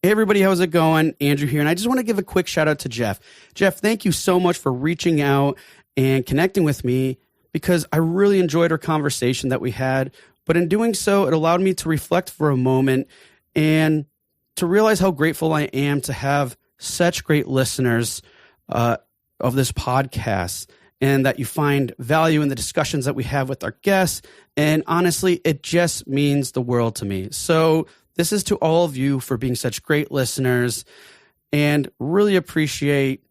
Hey, everybody, how's it going? Andrew here, and I just want to give a quick shout out to Jeff. Jeff, thank you so much for reaching out and connecting with me because I really enjoyed our conversation that we had. But in doing so, it allowed me to reflect for a moment and to realize how grateful I am to have such great listeners of this podcast, and that you find value in the discussions that we have with our guests. And honestly, it just means the world to me. So this is to all of you for being such great listeners, and really appreciate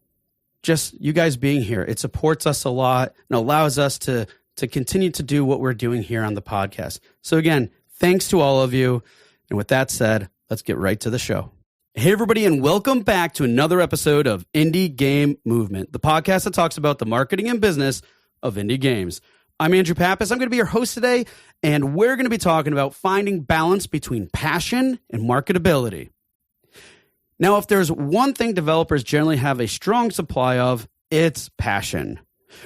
just you guys being here. It supports us a lot and allows us to continue to do what we're doing here on the podcast. So again, thanks to all of you. And with that said, let's get right to the show. Hey, everybody, and welcome back to another episode of Indie Game Movement, the podcast that talks about the marketing and business of indie games. I'm Andrew Pappas. I'm going to be your host today, and we're going to be talking about finding balance between passion and marketability. Now, if there's one thing developers generally have a strong supply of, it's passion.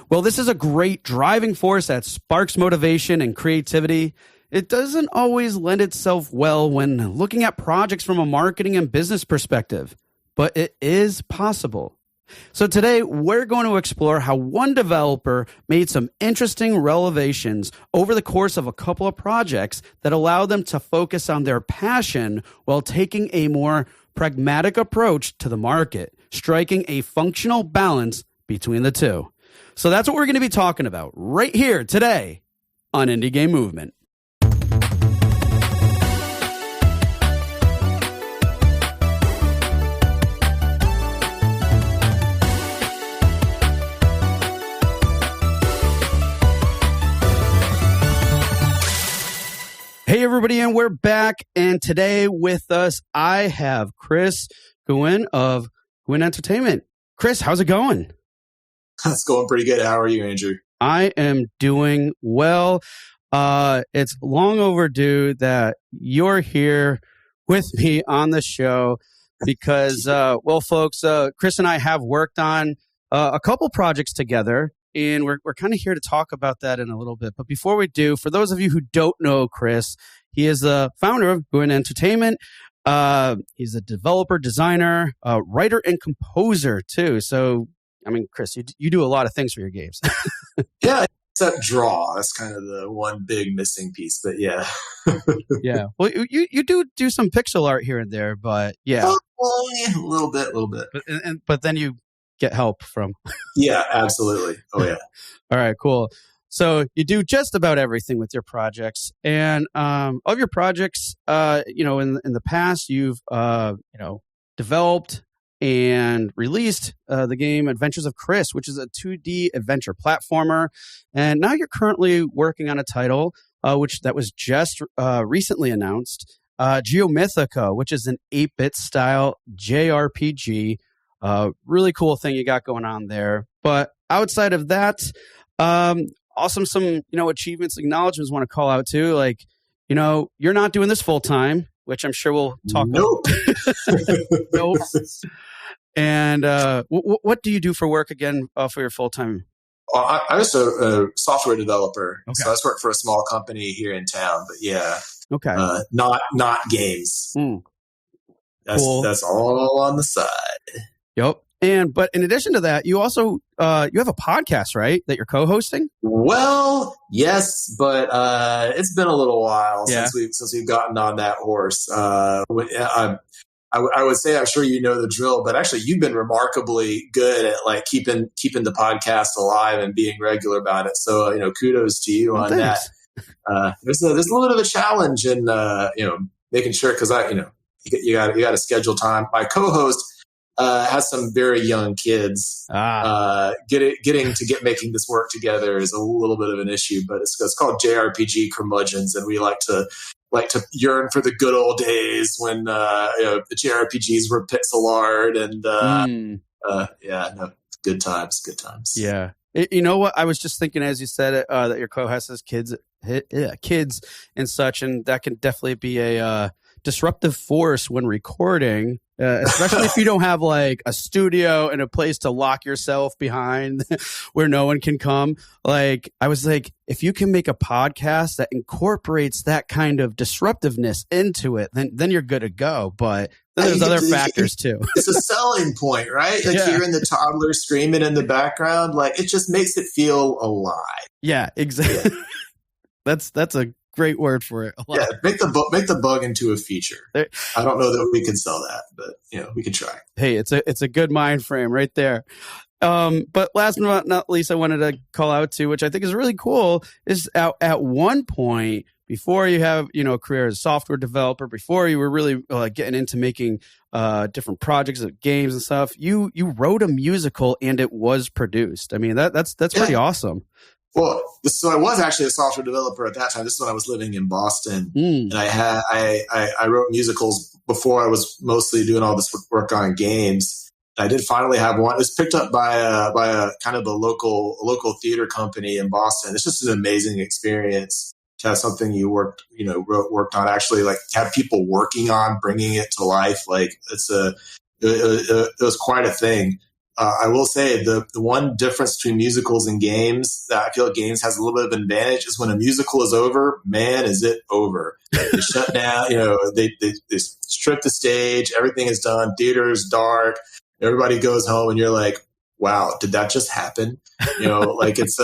Well, this is a great driving force that sparks motivation and creativity. It doesn't always lend itself well when looking at projects from a marketing and business perspective, but it is possible. So today, we're going to explore how one developer made some interesting revelations over the course of a couple of projects that allow them to focus on their passion while taking a more pragmatic approach to the market, striking a functional balance between the two. So that's what we're going to be talking about right here today on Indie Game Movement. Hey, everybody, and we're back. And today with us, I have Chris Guin of Guin Entertainment. Chris, how's it going? It's going pretty good. How are you, Andrew? I am doing well. It's long overdue that you're here with me on the show because, well, folks, Chris and I have worked on a couple projects together. And we're kind of here to talk about that in a little bit. But before we do, for those of you who don't know Chris, he is the founder of Guin Entertainment. He's a developer, designer, writer, and composer, too. So, I mean, Chris, you do a lot of things for your games. Yeah, except draw. That's kind of the one big missing piece. But yeah. Yeah. Well, you do some pixel art here and there, but yeah. Oh, yeah, a little bit. But then you get help from. Yeah, absolutely. Oh, yeah. All right, cool. So you do just about everything with your projects, and of your projects, in the past, you've developed and released the game Adventures of Chris, which is a 2D adventure platformer, and now you're currently working on a title that was just recently announced, Geomythica, which is an 8-bit style JRPG. Really cool thing you got going on there. But outside of that, also some, achievements, acknowledgements want to call out too. Like, you're not doing this full time, which I'm sure we'll talk about. Nope. And what do you do for work again for your full time? I'm just a software developer. Okay. So I just work for a small company here in town. But yeah, okay, not games. That's cool. That's all on the side. Yep. But in addition to that, you also you have a podcast, right? That you're co-hosting? Well, yes, but it's been a little while Yeah. since we've gotten on that horse. I would say I'm sure you know the drill, but actually you've been remarkably good at like keeping the podcast alive and being regular about it. So kudos to you on thanks. that. There's a little bit of a challenge in making sure because you got to schedule time. My co-host has some very young kids. Making this work together is a little bit of an issue, but it's called JRPG Curmudgeons, and we like to yearn for the good old days when the JRPGs were pixel art and good times. Yeah. You know what? I was just thinking as you said it that your co-host has kids and such, and that can definitely be a disruptive force when recording. Especially if you don't have like a studio and a place to lock yourself behind where no one can come. Like, I was like, if you can make a podcast that incorporates that kind of disruptiveness into it, then you're good to go. But Then there's other factors too. It's a selling point, right? Like hearing the toddler screaming in the background, like it just makes it feel alive. Yeah, exactly. Yeah. That's a great word for it. Yeah, make the bug into a feature. I don't know that we can sell that, but we can try. Hey, it's a good mind frame right there. But last but not least, I wanted to call out to, which I think is really cool, is at one point, before you have, a career as a software developer, before you were really getting into making different projects, games and stuff, you wrote a musical and it was produced. I mean, that's pretty awesome. Well, so I was actually a software developer at that time. This is when I was living in Boston, and I wrote musicals before I was mostly doing all this work on games. I did finally have one. It was picked up by a kind of a local theater company in Boston. It's just an amazing experience to have something you worked on, actually like have people working on bringing it to life. Like it was quite a thing. I will say the one difference between musicals and games that I feel like games has a little bit of an advantage is when a musical is over, man, is it over. They shut down, they strip the stage, everything is done, theater's dark, everybody goes home and you're like, wow, did that just happen? Like it's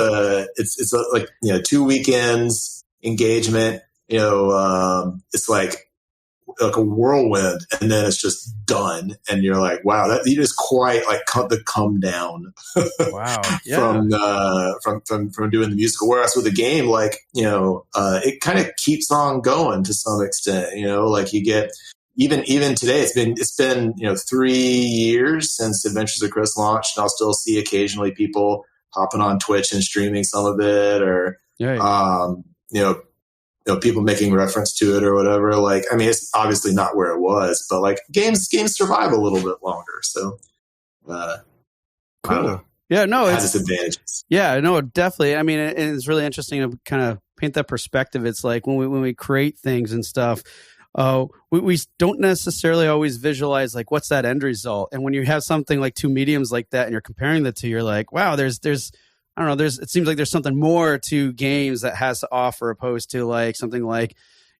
2 weekends engagement, it's like a whirlwind, and then it's just done, and you're like, wow, that you just quite like the come down. Wow. from doing the musical. Whereas with a game, like it kind of keeps on going to some extent. Like you get even today. It's been 3 years since Adventures of Chris launched, and I'll still see occasionally people hopping on Twitch and streaming some of it, or people making reference to it or whatever. Like, I mean, it's obviously not where it was, but like games survive a little bit longer. So, cool. I don't know. Yeah, no, it has its advantages. Yeah, no, definitely. I mean, it's really interesting to kind of paint that perspective. It's like when we create things and stuff, we don't necessarily always visualize like what's that end result. And when you have something like two mediums like that and you're comparing the two, you're like, wow, there's I don't know. It seems like there's something more to games that has to offer, opposed to like something like,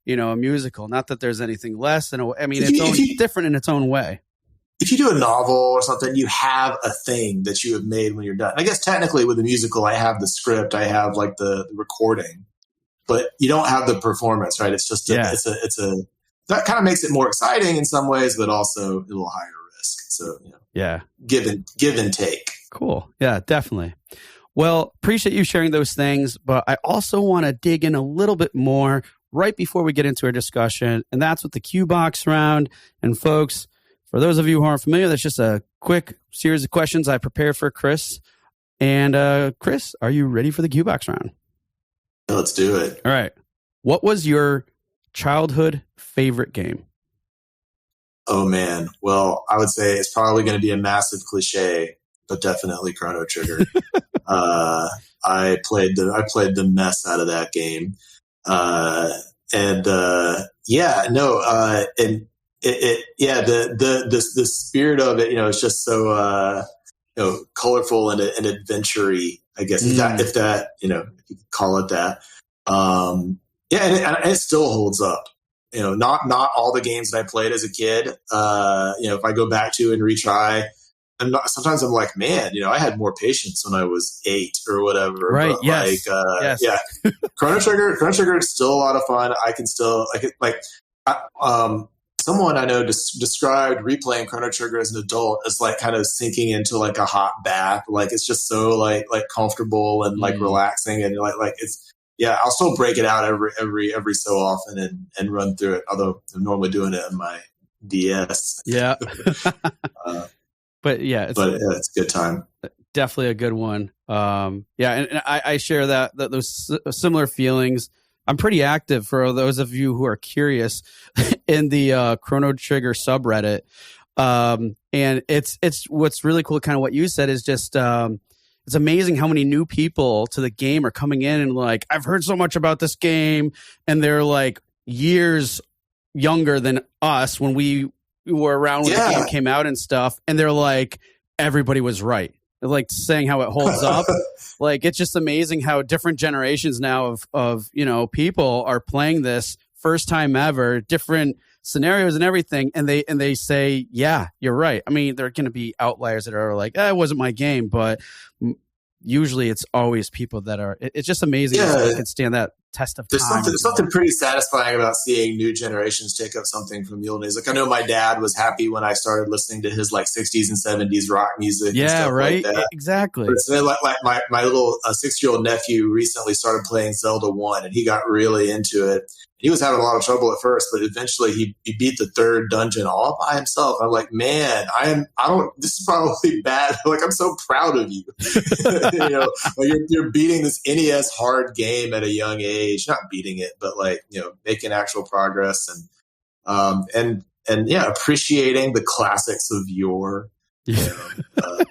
a musical. Not that there's anything less than it's different in its own way. If you do a novel or something, you have a thing that you have made when you're done. I guess technically with a musical, I have the script, I have like the recording, but you don't have the performance, right? It's just that kind of makes it more exciting in some ways, but also a little higher risk. So give and take. Cool. Yeah, definitely. Well, appreciate you sharing those things, but I also want to dig in a little bit more right before we get into our discussion, and that's with the Q Box round. And folks, for those of you who aren't familiar, that's just a quick series of questions I prepared for Chris. And Chris, are you ready for the Q Box round? Let's do it. All right. What was your childhood favorite game? Oh, man. Well, I would say it's probably going to be a massive cliche, but definitely Chrono Trigger. I played the mess out of that game. The spirit of it, it's just so, colorful and adventure-y, I guess, if that, if you could call it that. And it still holds up. Not all the games that I played as a kid, if I go back to and retry, sometimes I'm like, man, I had more patience when I was 8 or whatever. Right. But yes. Yeah. Chrono Trigger is still a lot of fun. Someone I know described replaying Chrono Trigger as an adult as like kind of sinking into like a hot bath. Like it's just so like comfortable and like relaxing, and like it's, I'll still break it out every so often and run through it. Although I'm normally doing it on my DS. Yeah. But it's a good time. Definitely a good one. And I share those similar feelings. I'm pretty active, for those of you who are curious, in the Chrono Trigger subreddit. And it's what's really cool, kind of what you said, is just it's amazing how many new people to the game are coming in and like, I've heard so much about this game, and they're like years younger than us when we were around when the game came out and stuff, and they're like, everybody was right. They're like saying how it holds up. Like, it's just amazing how different generations now of people are playing this first time ever, different scenarios and everything. And they say, yeah, you're right. I mean, there are going to be outliers that are like, it wasn't my game, but usually it's always people that are, it's just amazing that they can stand that test of time. There's something pretty satisfying about seeing new generations take up something from the old days. Like I know my dad was happy when I started listening to his like 60s and 70s rock music. Yeah, and stuff right. Like that. Exactly. But so like my little 6-year-old nephew recently started playing Zelda 1 and he got really into it. He was having a lot of trouble at first, but eventually he beat the 3rd dungeon all by himself. I'm like, man, this is probably bad. Like, I'm so proud of you. Like you're beating this NES hard game at a young age, not beating it, but like, making actual progress and appreciating the classics of yore. Yep. I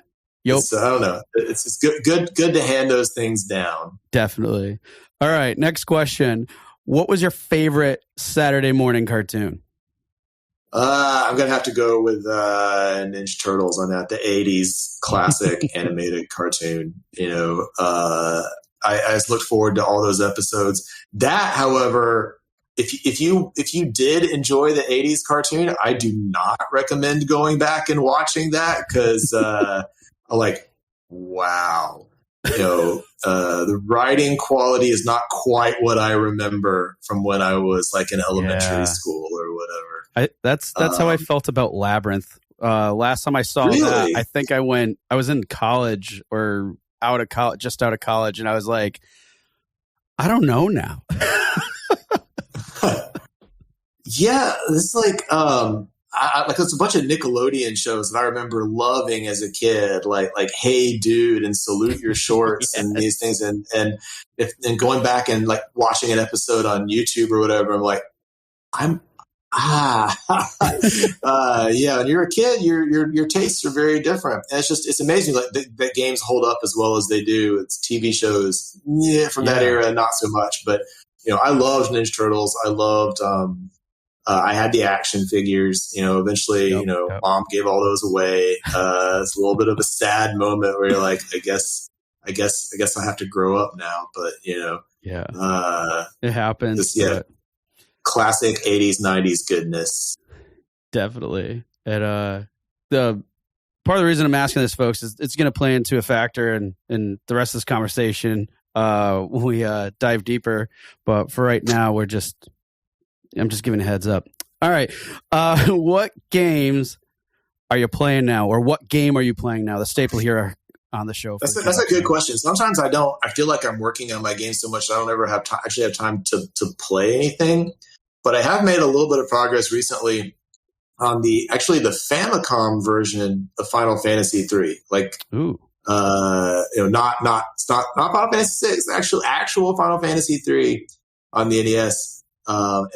don't know. It's good to hand those things down. Definitely. All right. Next question. What was your favorite Saturday morning cartoon? I'm going to have to go with Ninja Turtles on that, the 80s classic animated cartoon. I just looked forward to all those episodes. That, however, if you did enjoy the 80s cartoon, I do not recommend going back and watching that because wow. The writing quality is not quite what I remember from when I was like in elementary school or whatever. That's how I felt about Labyrinth. Last time I saw that, I think I was in college or just out of college, and I was like, I don't know now. Yeah, it's like it's a bunch of Nickelodeon shows that I remember loving as a kid, like Hey Dude and Salute Your Shorts and these things, and going back and like watching an episode on YouTube or whatever, I'm like, when you're a kid, your tastes are very different. And it's amazing that games hold up as well as they do. It's TV shows, from that era, not so much, but I loved Ninja Turtles. I loved. I had the action figures, eventually, Mom gave all those away. It's a little bit of a sad moment where you're like, I guess I have to grow up now, but it happens. Classic 80s, 90s goodness. Definitely. And, the part of the reason I'm asking this, folks, is it's going to play into a factor in the rest of this conversation, when we, dive deeper. But for right now, I'm just giving a heads up. All right. What games are you playing now? Or what game are you playing now? The staple here on the show. That's a good question. Sometimes I feel like I'm working on my game so much that I don't ever have time to play anything. But I have made a little bit of progress recently on the Famicom version of Final Fantasy 3. Like, ooh. Not Final Fantasy 6, actual Final Fantasy 3 on the NES.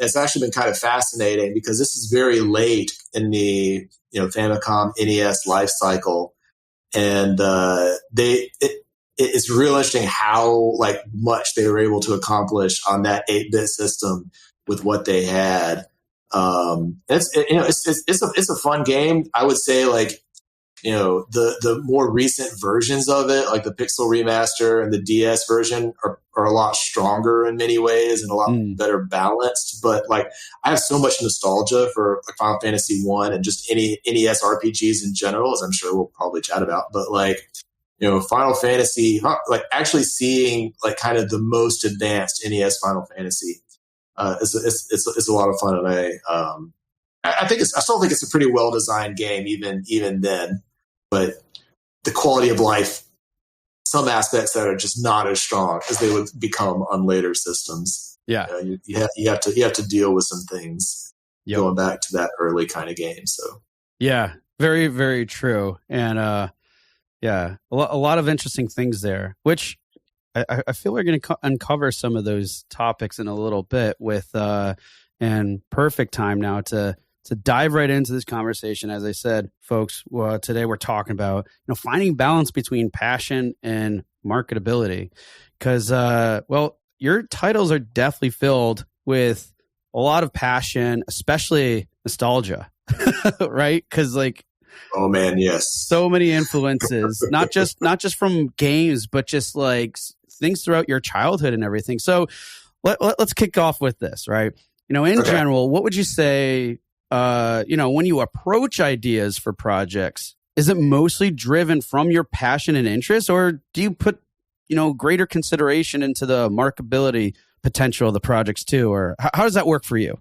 It's actually been kind of fascinating because this is very late in the Famicom NES life cycle, and it's real interesting how much they were able to accomplish on that 8-bit system with what they had. It's a fun game. I would say the more recent versions of it, like the Pixel remaster and the DS version, are a lot stronger in many ways and a lot better balanced. But I have so much nostalgia for Final Fantasy 1 and just any NES RPGs in general, as I'm sure we'll probably chat about. But Final Fantasy, actually seeing kind of the most advanced NES Final Fantasy, it's a lot of fun. And I still think it's a pretty well designed game even then. But the quality of life, some aspects that are just not as strong as they would become on later systems. Yeah, you have to deal with some things going back to that early kind of game. So yeah, very, very true, and a lot of interesting things there, which I feel we're going to uncover some of those topics in a little bit with and perfect time now to dive right into this conversation. As I said, folks, today we're talking about finding balance between passion and marketability, because your titles are definitely filled with a lot of passion, especially nostalgia, right? Because oh man, yes, so many influences, not just from games, but just things throughout your childhood and everything. So let's kick off with this, right? In general, what would you say when you approach ideas for projects, is it mostly driven from your passion and interest, or do you put, greater consideration into the marketability potential of the projects too? Or how does that work for you?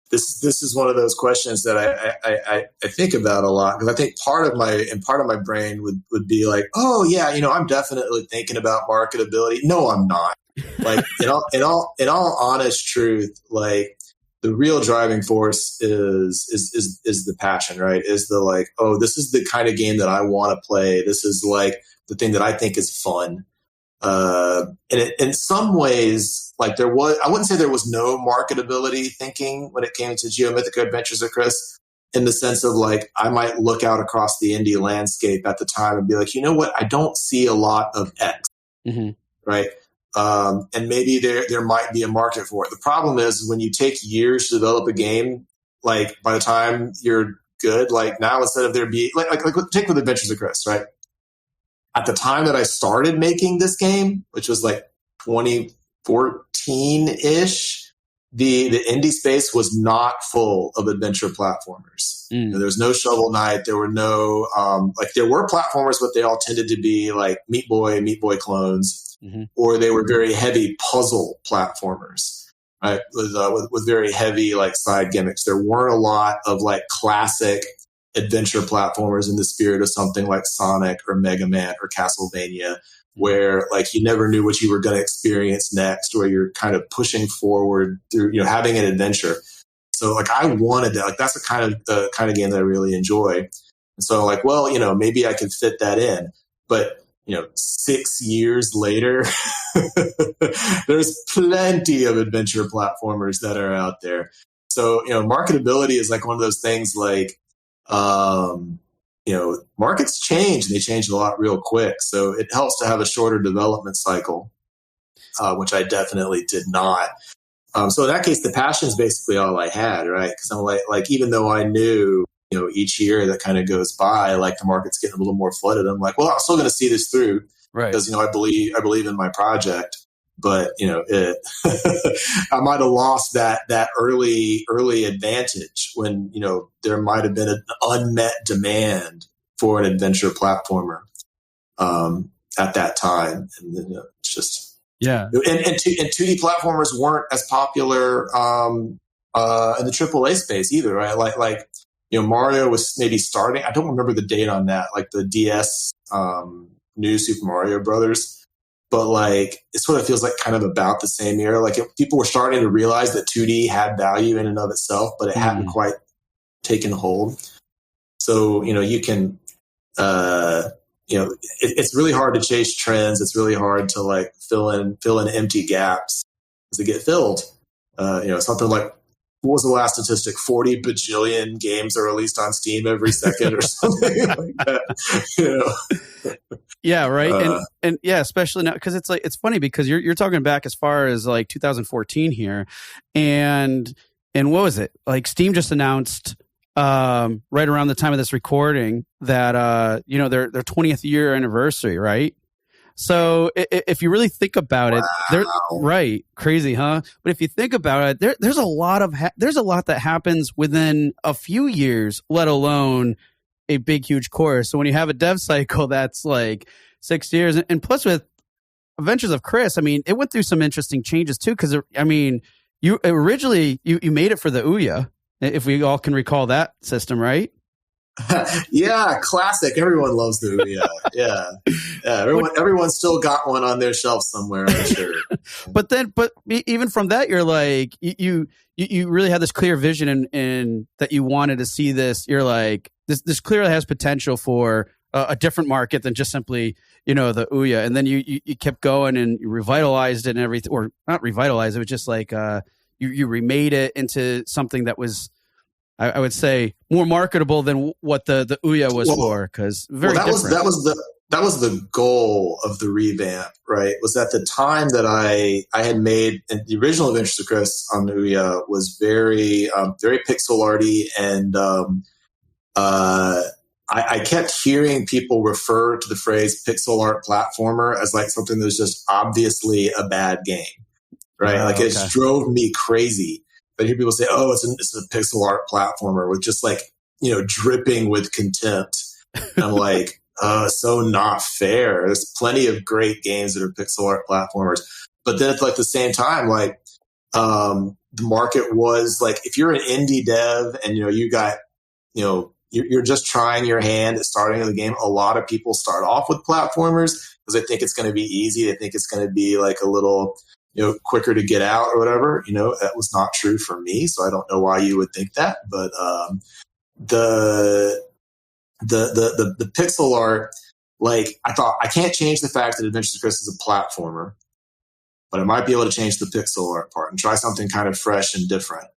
This is one of those questions that I think about a lot, because I think part of my brain would be like, oh yeah, I'm definitely thinking about marketability. No, I'm not. Like in all honest truth, like the real driving force is the passion, right? Is the like, oh, this is the kind of game that I want to play. This is like the thing that I think is fun. And in some ways, like I wouldn't say there was no marketability thinking when it came to Geomythica Adventures of Chris, in the sense of like, I might look out across the indie landscape at the time and be like, you know what? I don't see a lot of X, right? And maybe there might be a market for it. The problem is when you take years to develop a game, like by the time you're good, like now instead of there be like take with Adventures of Chris, right? At the time that I started making this game, which was like 2014-ish, the indie space was not full of adventure platformers. There was no Shovel Knight. There were no, there were platformers, but they all tended to be like Meat Boy clones, or they were very heavy puzzle platformers, right? With very heavy like side gimmicks. There weren't a lot of like classic adventure platformers in the spirit of something like Sonic or Mega Man or Castlevania, where like you never knew what you were going to experience next, or you're kind of pushing forward through, having an adventure. So like I wanted that. Like that's the kind of game that I really enjoy. And so like, well, maybe I could fit that in. But 6 years later, there's plenty of adventure platformers that are out there. So marketability is like one of those things like, markets change, and they change a lot real quick. So it helps to have a shorter development cycle, which I definitely did not. So in that case, the passion is basically all I had, right? Because I'm like, even though I knew, each year that kind of goes by, like the market's getting a little more flooded, I'm like, well, I'm still going to see this through, right? Because I believe in my project. But I might have lost that early advantage when there might have been an unmet demand for an adventure platformer at that time, and then it's just And 2D platformers weren't as popular in the AAA space either, right? Like Mario was maybe starting. I don't remember the date on that, like the DS New Super Mario Brothers. But like, it sort of feels like kind of about the same era. Like people were starting to realize that 2D had value in and of itself, but it hadn't quite taken hold. So, you can, it's really hard to chase trends. It's really hard to like fill in empty gaps as they get filled. Something like, what was the last statistic? 40 bajillion games are released on Steam every second or something like that, Yeah, right. And yeah, especially now, because it's funny because you're talking back as far as like 2014 here, and what was it? Like Steam just announced right around the time of this recording that their 20th year anniversary, right? So if you really think about it, right, crazy, huh? But if you think about it, there's a lot that happens within a few years, let alone a big, huge course. So when you have a dev cycle that's like 6 years, and plus with Adventures of Chris, I mean, it went through some interesting changes too. Because I mean, you originally you made it for the Ouya, if we all can recall that system, right? Yeah, classic. Everyone loves the Ouya. Yeah. Everyone's still got one on their shelf somewhere, I'm sure. But even from that, you're like you really had this clear vision and that you wanted to see this. You're like this clearly has potential for a different market than just simply the Ouya. And then you kept going and you revitalized it and everything, or not revitalized. It was just like you remade it into something that was, I would say, more marketable than what the Ouya was for, because different. That was the goal of the revamp, right? Was at the time that I had made, and the original Adventures of Chris on the Ouya was very very pixel arty, and I kept hearing people refer to the phrase pixel art platformer as like something that was just obviously a bad game, right? It drove me crazy. but I hear people say, "Oh, it's a pixel art platformer," with just like, dripping with contempt. And I'm like, so not fair. There's plenty of great games that are pixel art platformers, but then at like the same time, like, the market was like, if you're an indie dev and you got, you're just trying your hand at starting the game. A lot of people start off with platformers because they think it's going to be easy. They think it's going to be like a little, quicker to get out or whatever. That was not true for me. So I don't know why you would think that. But the pixel art, like, I thought, I can't change the fact that Adventures of Chris is a platformer, but I might be able to change the pixel art part and try something kind of fresh and different.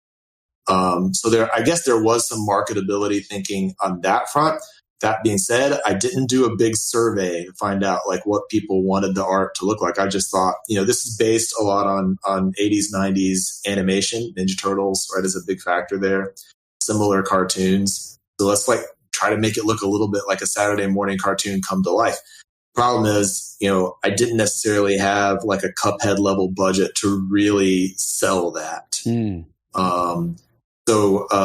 So I guess there was some marketability thinking on that front. That being said, I didn't do a big survey to find out like what people wanted the art to look like. I just thought, this is based a lot on 80s, 90s animation. Ninja Turtles, right, is a big factor there. Similar cartoons. So let's like try to make it look a little bit like a Saturday morning cartoon come to life. Problem is, I didn't necessarily have like a Cuphead level budget to really sell that. So,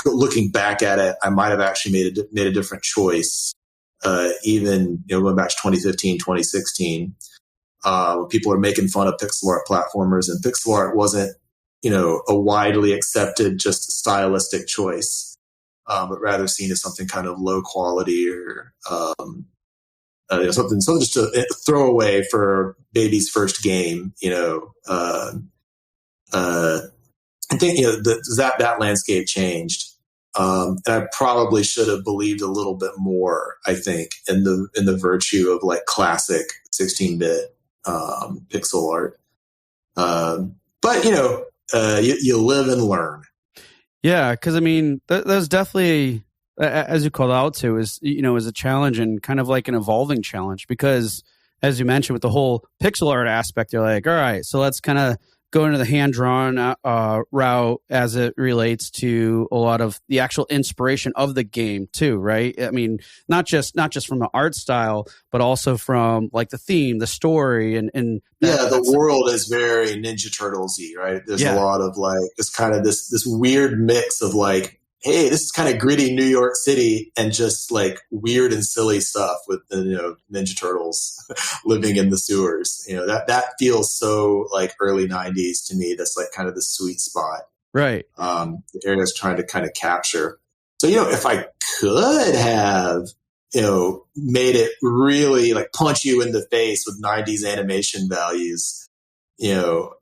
looking back at it, I might have actually made a different choice. Even, going back to 2015, 2016, people are making fun of pixel art platformers, and pixel art wasn't, a widely accepted just stylistic choice, but rather seen as something kind of low quality or, something just to throw away for baby's first game, I think that landscape changed, and I probably should have believed a little bit more. I think in the virtue of like classic 16-bit pixel art, but you live and learn. Yeah, because I mean, there's definitely, as you called out to, is a challenge and kind of like an evolving challenge, because as you mentioned with the whole pixel art aspect, you're like, all right, so let's kind of go into the hand-drawn route as it relates to a lot of the actual inspiration of the game too, right? I mean, not just from the art style, but also from like the theme, the story, and the world is very Ninja Turtles-y, right? There's a lot of like, it's kind of this weird mix of like, hey, this is kind of gritty New York City and just like weird and silly stuff with the Ninja Turtles living in the sewers. That feels so like early 90s to me. That's like kind of the sweet spot, right? The area is trying to kind of capture. So if I could have made it really like punch you in the face with 90s animation values, and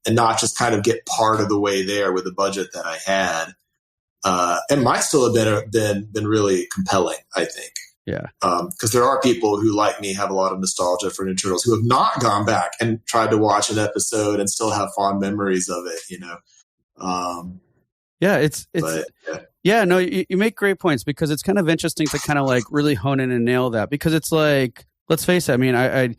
not just kind of get part of the way there with the budget that I had. It might still have been really compelling, I think. Yeah. Because there are people who, like me, have a lot of nostalgia for Ninja Turtles who have not gone back and tried to watch an episode and still have fond memories of it, No, you make great points, because it's kind of interesting to kind of like really hone in and nail that, because it's like, let's face it, I mean,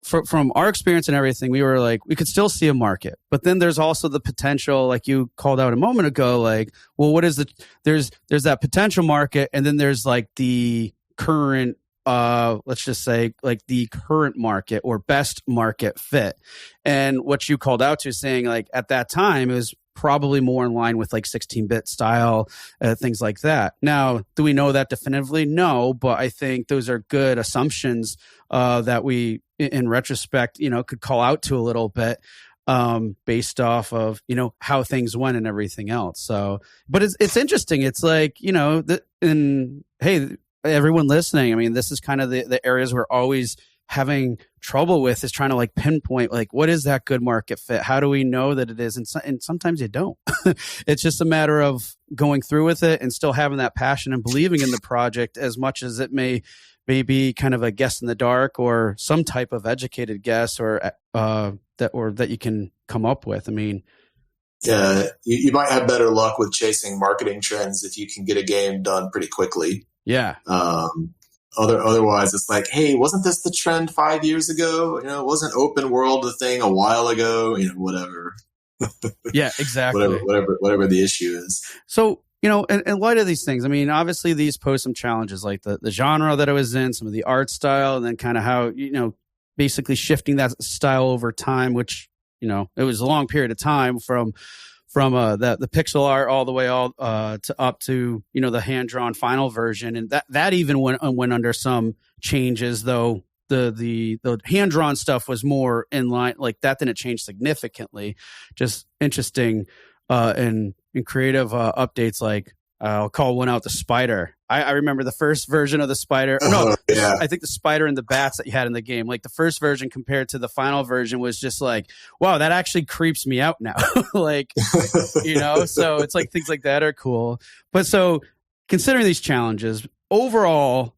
from our experience and everything, we were like, we could still see a market, but then there's also the potential, like you called out a moment ago, like, well, what is there's that potential market, and then there's like the current, let's just say like the current market or best market fit. And what you called out to, saying like at that time, it was probably more in line with like 16-bit style, things like that. Now, do we know that definitively? No, but I think those are good assumptions that we, in retrospect, could call out to a little bit, based off of, how things went and everything else. So, but it's interesting. It's like, and hey, everyone listening, I mean, this is kind of the areas we're always having trouble with, is trying to like pinpoint, like, what is that good market fit? How do we know that it is? And sometimes you don't. It's just a matter of going through with it and still having that passion and believing in the project, as much as it may be kind of a guess in the dark or some type of educated guess or that you can come up with. I mean, yeah, you might have better luck with chasing marketing trends if you can get a game done pretty quickly. Yeah. Otherwise, it's like, hey, wasn't this the trend 5 years ago? Wasn't open world a thing a while ago? Whatever. Yeah, exactly. whatever the issue is. So, in light of these things, I mean, obviously these pose some challenges, like the genre that it was in, some of the art style, and then kind of how, basically shifting that style over time, which, it was a long period of time from the pixel art all the way to up to the hand drawn final version, and that even went under some changes, though the hand drawn stuff was more in line. Like that didn't change significantly. Just interesting and creative updates. Like I'll call one out, the spider. I remember the first version of the spider. Yeah. I think the spider and the bats that you had in the game, like the first version compared to the final version, was just like, wow, that actually creeps me out now. Like, so it's like things like that are cool. But so considering these challenges overall,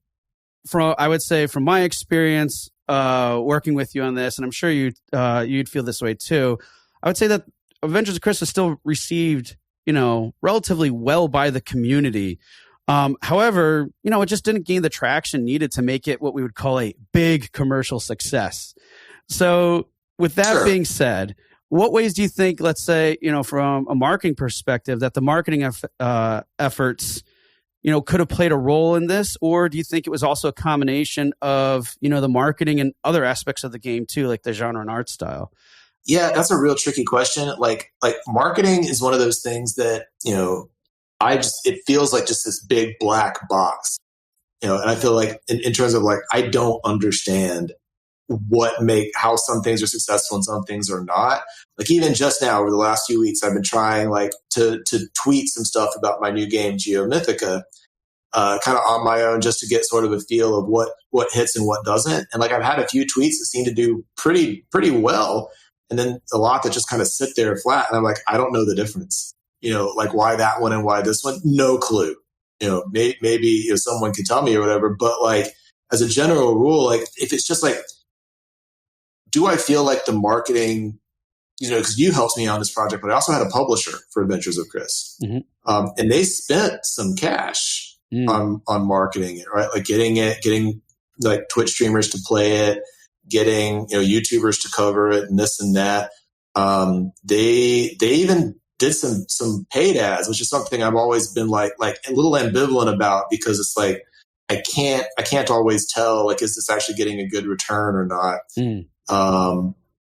I would say from my experience working with you on this, and I'm sure you'd feel this way too, I would say that Adventures of Chris is still received relatively well by the community. However, it just didn't gain the traction needed to make it what we would call a big commercial success. So with that being said, what ways do you think, let's say, from a marketing perspective, that the marketing efforts, could have played a role in this? Or do you think it was also a combination of, the marketing and other aspects of the game too, like the genre and art style? Yeah, that's a real tricky question. Like marketing is one of those things that, it feels like just this big black box, and I feel like in terms of like, I don't understand how some things are successful and some things are not. Like even just now over the last few weeks, I've been trying like to tweet some stuff about my new game, Geomythica, kind of on my own, just to get sort of a feel of what hits and what doesn't. And like, I've had a few tweets that seem to do pretty well. And then a lot that just kind of sit there flat. And I'm like, I don't know the difference, like why that one and why this one, no clue, maybe someone could tell me or whatever. But like, as a general rule, like if it's just like, do I feel like the marketing, because you helped me on this project, but I also had a publisher for Adventures of Chris. Mm-hmm. And they spent some cash on marketing it, right? Like getting like Twitch streamers to play it, getting YouTubers to cover it and this and that. They even did some paid ads, which is something I've always been like a little ambivalent about, because it's like I can't always tell, like, is this actually getting a good return or not?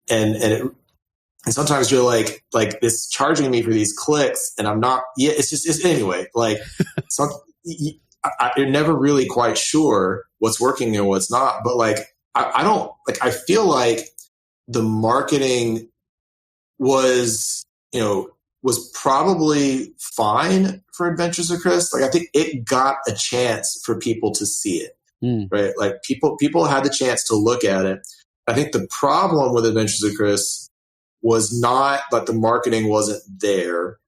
And sometimes you're like it's charging me for these clicks, and I'm not. Yeah, it's anyway. Like you're never really quite sure what's working and what's not. But like I don't like. I feel like the marketing was probably fine for Adventures of Chris. Like I think it got a chance for people to see it, right? Like people had the chance to look at it. I think the problem with Adventures of Chris was not that the marketing wasn't there.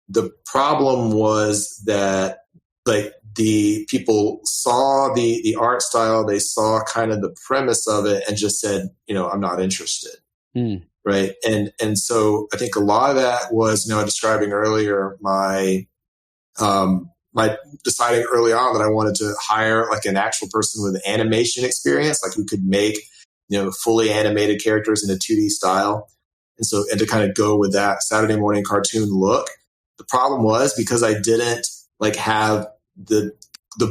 The problem was that like the people saw the art style, they saw kind of the premise of it and just said, I'm not interested. Right. And so I think a lot of that was, describing earlier my deciding early on that I wanted to hire like an actual person with animation experience, like who could make, fully animated characters in a 2D style. And to kind of go with that Saturday morning cartoon look. The problem was because I didn't like have the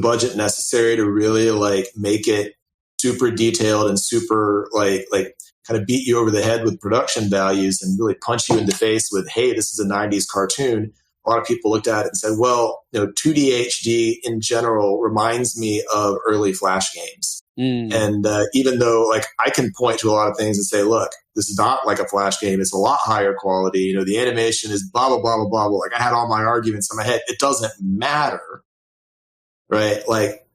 budget necessary to really like make it super detailed and super like kind of beat you over the head with production values and really punch you in the face with, hey, this is a 90s cartoon. A lot of people looked at it and said, well, 2D HD in general reminds me of early Flash games. And even though like I can point to a lot of things and say, look, this is not like a Flash game. It's a lot higher quality. The animation is blah, blah, blah, blah, blah. Like I had all my arguments in my head. It doesn't matter, right? Like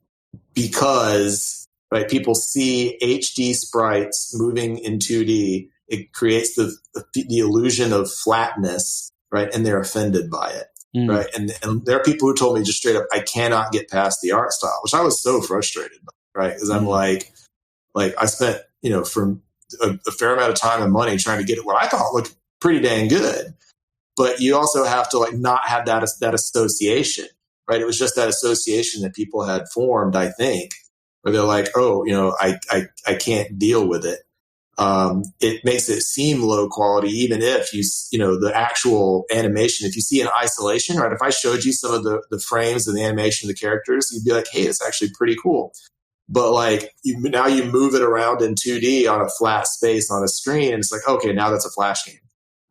because right, people see HD sprites moving in 2D. It creates the illusion of flatness, right? And they're offended by it. Right. And there are people who told me just straight up, I cannot get past the art style, which I was so frustrated by. Right. Because I'm like I spent, from a fair amount of time and money trying to get it what I thought looked pretty dang good. But you also have to like not have that association. Right. It was just that association that people had formed, I think, where they're like, oh, I can't deal with it. It makes it seem low quality, even if the actual animation, if you see in isolation, right? If I showed you some of the frames and the animation of the characters, you'd be like, hey, it's actually pretty cool. But like now you move it around in 2D on a flat space on a screen, and it's like, okay, now that's a Flash game.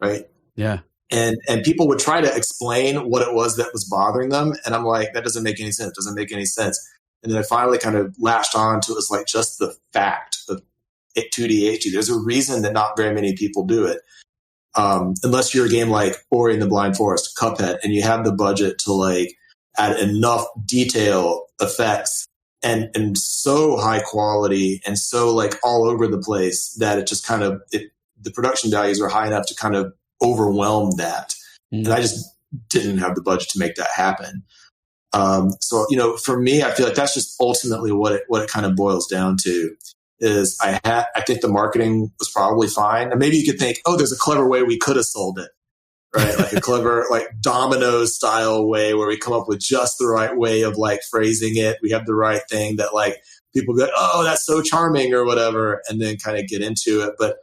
right? Yeah. And people would try to explain what it was that was bothering them. And I'm like, that doesn't make any sense. It doesn't make any sense. And then I finally kind of latched on to it was like just the fact of 2D HD. There's a reason that not very many people do it. Unless you're a game like Ori and the Blind Forest, Cuphead, and you have the budget to like add enough detail, effects, and so high quality and so like all over the place that it just kind of, the production values are high enough to kind of overwhelm that. And I just didn't have the budget to make that happen. So, for me, I feel like that's just ultimately what it kind of boils down to is I think the marketing was probably fine. And maybe you could think, oh, there's a clever way we could have sold it, right? Like a clever, like Domino's style way where we come up with just the right way of like phrasing it. We have the right thing that like people go, oh, that's so charming or whatever, and then kind of get into it. But,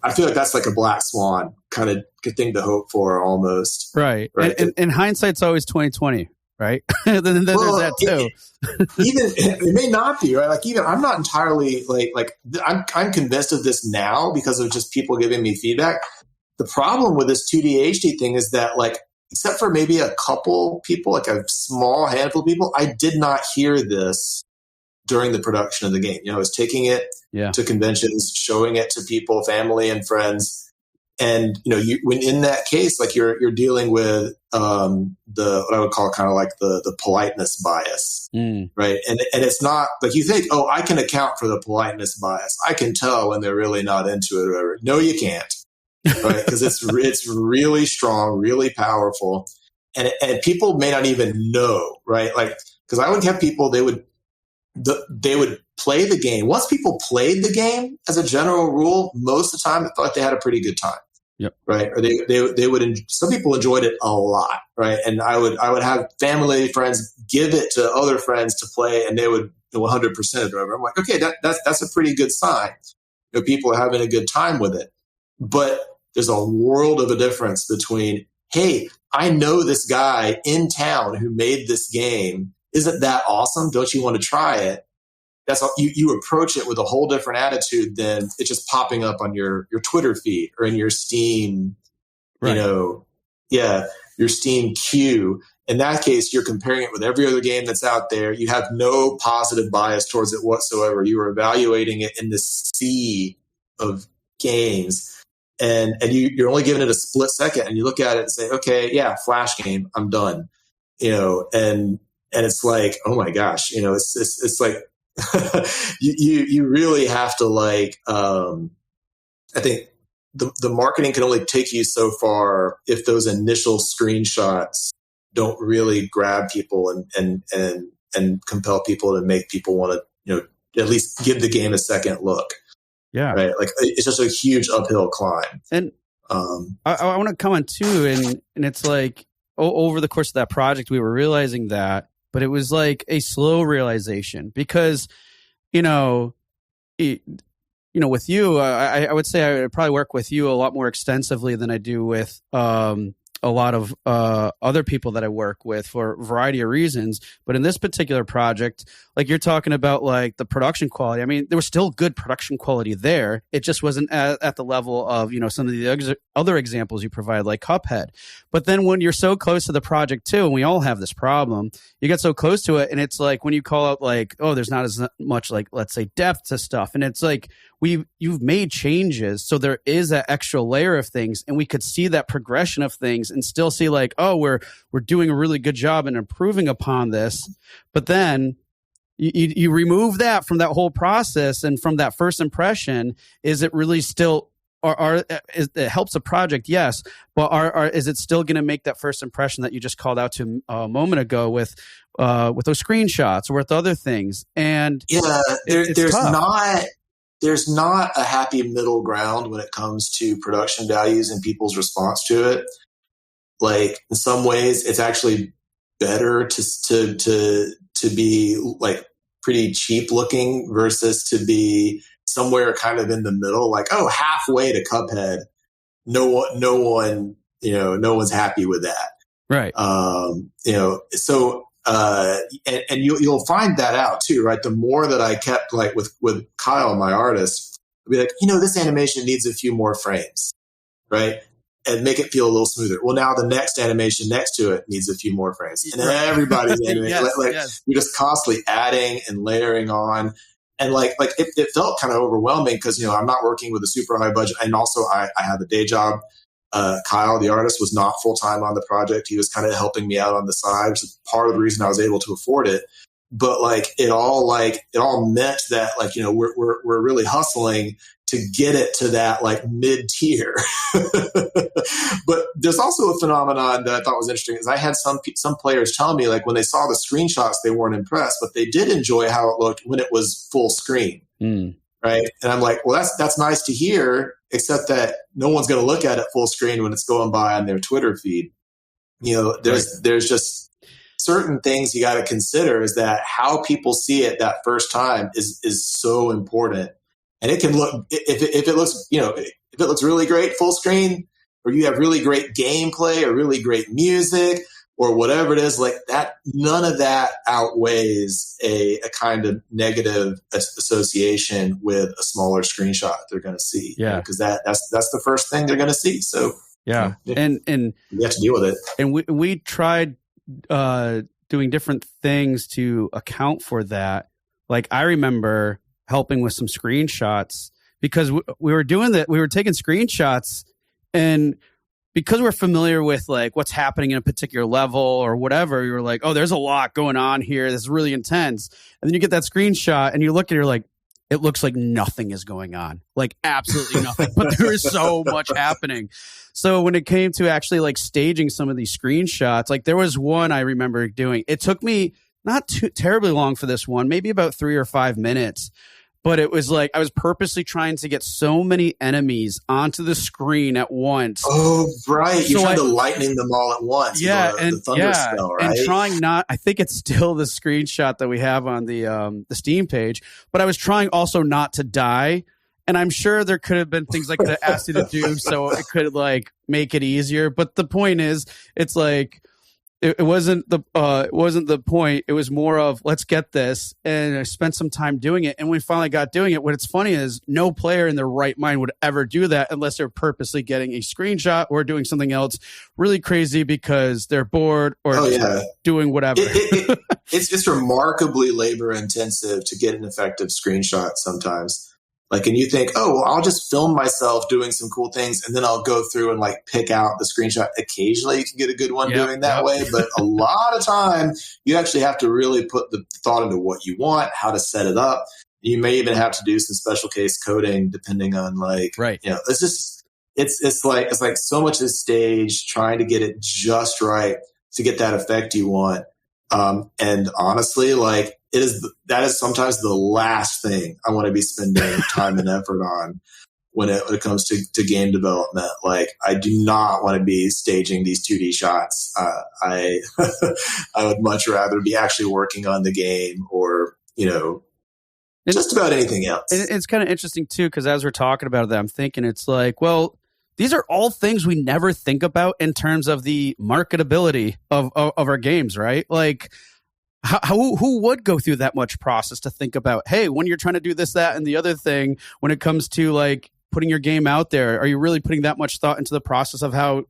I feel like that's like a black swan kind of good thing to hope for almost. Right. And hindsight's always 2020. Right. Then there's that too. Even it may not be right. Like even I'm not entirely like I'm convinced of this now because of just people giving me feedback. The problem with this 2D HD thing is that like, except for maybe a couple people, like a small handful of people, I did not hear this during the production of the game. I was taking it to conventions, showing it to people, family and friends. And, when in that case, like you're dealing with what I would call kind of like the politeness bias, right? And it's not like you think, oh, I can account for the politeness bias. I can tell when they're really not into it or whatever. No, you can't, right? Because it's really strong, really powerful. And people may not even know, right? Like, because I would have people, they would play the game. Once people played the game, as a general rule, most of the time, I thought they had a pretty good time. Yep. Right. Or they would, some people enjoyed it a lot. Right. And I would have family friends give it to other friends to play and they would 100% it over. I'm like, okay, that's a pretty good sign. People are having a good time with it. But there's a world of a difference between, hey, I know this guy in town who made this game. Isn't that awesome? Don't you want to try it? That's all, you approach it with a whole different attitude than it's just popping up on your Twitter feed or in your Steam, right. Your Steam queue. In that case, you're comparing it with every other game that's out there. You have no positive bias towards it whatsoever. You are evaluating it in this sea of games, and you're only giving it a split second, and you look at it and say, okay, yeah, Flash game, I'm done. And it's like, oh my gosh, it's like. you really have to like I think the marketing can only take you so far if those initial screenshots don't really grab people and compel people to make people want to at least give the game a second look. Yeah, right. Like it's just a huge uphill climb. And I want to comment too, and it's like over the course of that project we were realizing that. But it was like a slow realization because, with you, I would say I would probably work with you a lot more extensively than I do with a lot of other people that I work with for a variety of reasons. But in this particular project, like you're talking about like the production quality, I mean, there was still good production quality there. It just wasn't at the level of, some of the other examples you provide, like Cuphead. But then when you're so close to the project too, and we all have this problem, you get so close to it. And it's like when you call out like, oh, there's not as much like, let's say, depth to stuff. And it's like, you've made changes. So there is that extra layer of things. And we could see that progression of things and still see like, oh, we're doing a really good job and improving upon this. But then you remove that from that whole process and from that first impression. Is it really still it helps a project? Yes. But is it still going to make that first impression that you just called out to a moment ago with those screenshots or with other things? And yeah, there's not a happy middle ground when it comes to production values and people's response to it. Like in some ways, it's actually better to be like pretty cheap looking versus to be somewhere kind of in the middle, like, oh, halfway to Cuphead. No one's happy with that. Right. And you'll find that out too, right? The more that I kept like with Kyle, my artist, I'd be like, this animation needs a few more frames, right? and make it feel a little smoother. Well, now the next animation next to it needs a few more frames. And everybody's animating. You're just constantly adding and layering on. And it felt kind of overwhelming because, I'm not working with a super high budget. And also I have a day job. Kyle, the artist, was not full-time on the project. He was kind of helping me out on the side, which is part of the reason I was able to afford it. But it all meant that we're really hustling to get it to that mid-tier. But there's also a phenomenon that I thought was interesting is I had some players tell me when they saw the screenshots, they weren't impressed, but they did enjoy how it looked when it was full screen. Right. And I'm like, well, that's nice to hear, except that no one's going to look at it full screen when it's going by on their Twitter feed. There's just certain things you got to consider is that how people see it that first time is so important. And it can look, if it looks really great full screen, or you have really great gameplay or really great music or whatever it is, that, none of that outweighs a kind of negative association with a smaller screenshot they're going to see. Yeah. Because that's the first thing they're going to see. So yeah. And you have to deal with it. And we tried doing different things to account for that. I remember helping with some screenshots because we were doing that. We were taking screenshots, and because we're familiar with what's happening in a particular level or whatever, we were like, oh, there's a lot going on here. This is really intense. And then you get that screenshot and you look at it, it looks like nothing is going on, absolutely nothing, but there is so much happening. So when it came to actually staging some of these screenshots, there was one I remember doing. It took me not too terribly long for this one, maybe about 3 or 5 minutes. But it was I was purposely trying to get so many enemies onto the screen at once. Oh, right. You're trying to lightning them all at once. Yeah. The thunder spell, right? And trying not, I think it's still the screenshot that we have on the Steam page, but I was trying also not to die. And I'm sure there could have been things I could have asked you to do so it could make it easier. But the point is, it's it wasn't the point. It was more of let's get this, and I spent some time doing it. And when we finally got doing it, what's funny is no player in their right mind would ever do that unless they're purposely getting a screenshot or doing something else really crazy because they're bored or doing whatever. It's remarkably labor intensive to get an effective screenshot sometimes. And you think, oh, well, I'll just film myself doing some cool things, and then I'll go through and pick out the screenshot. Occasionally you can get a good one doing that way, but a lot of time you actually have to really put the thought into what you want, how to set it up. You may even have to do some special case coding depending on it's just, it's like so much is staged trying to get it just right to get that effect you want. And honestly, that is sometimes the last thing I want to be spending time and effort on when it comes to game development. I do not want to be staging these 2D shots. I would much rather be actually working on the game or, just about anything else. It's kind of interesting too, because as we're talking about that, I'm thinking it's well, these are all things we never think about in terms of the marketability of our games, right? Who would go through that much process to think about, hey, when you're trying to do this, that, and the other thing, when it comes to putting your game out there, are you really putting that much thought into the process of how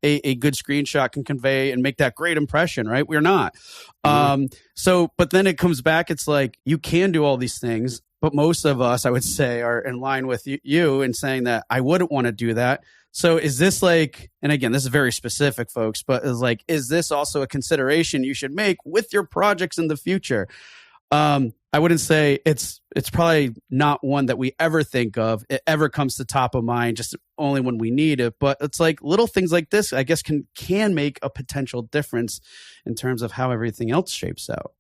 a good screenshot can convey and make that great impression, right? We're not. But then it comes back, it's you can do all these things, but most of us, I would say, are in line with you in saying that I wouldn't want to do that. So is this and again, this is very specific, folks, but is this also a consideration you should make with your projects in the future? I wouldn't say it's probably not one that we ever think of. It ever comes to top of mind, just only when we need it. But it's little things like this, I guess, can make a potential difference in terms of how everything else shapes out.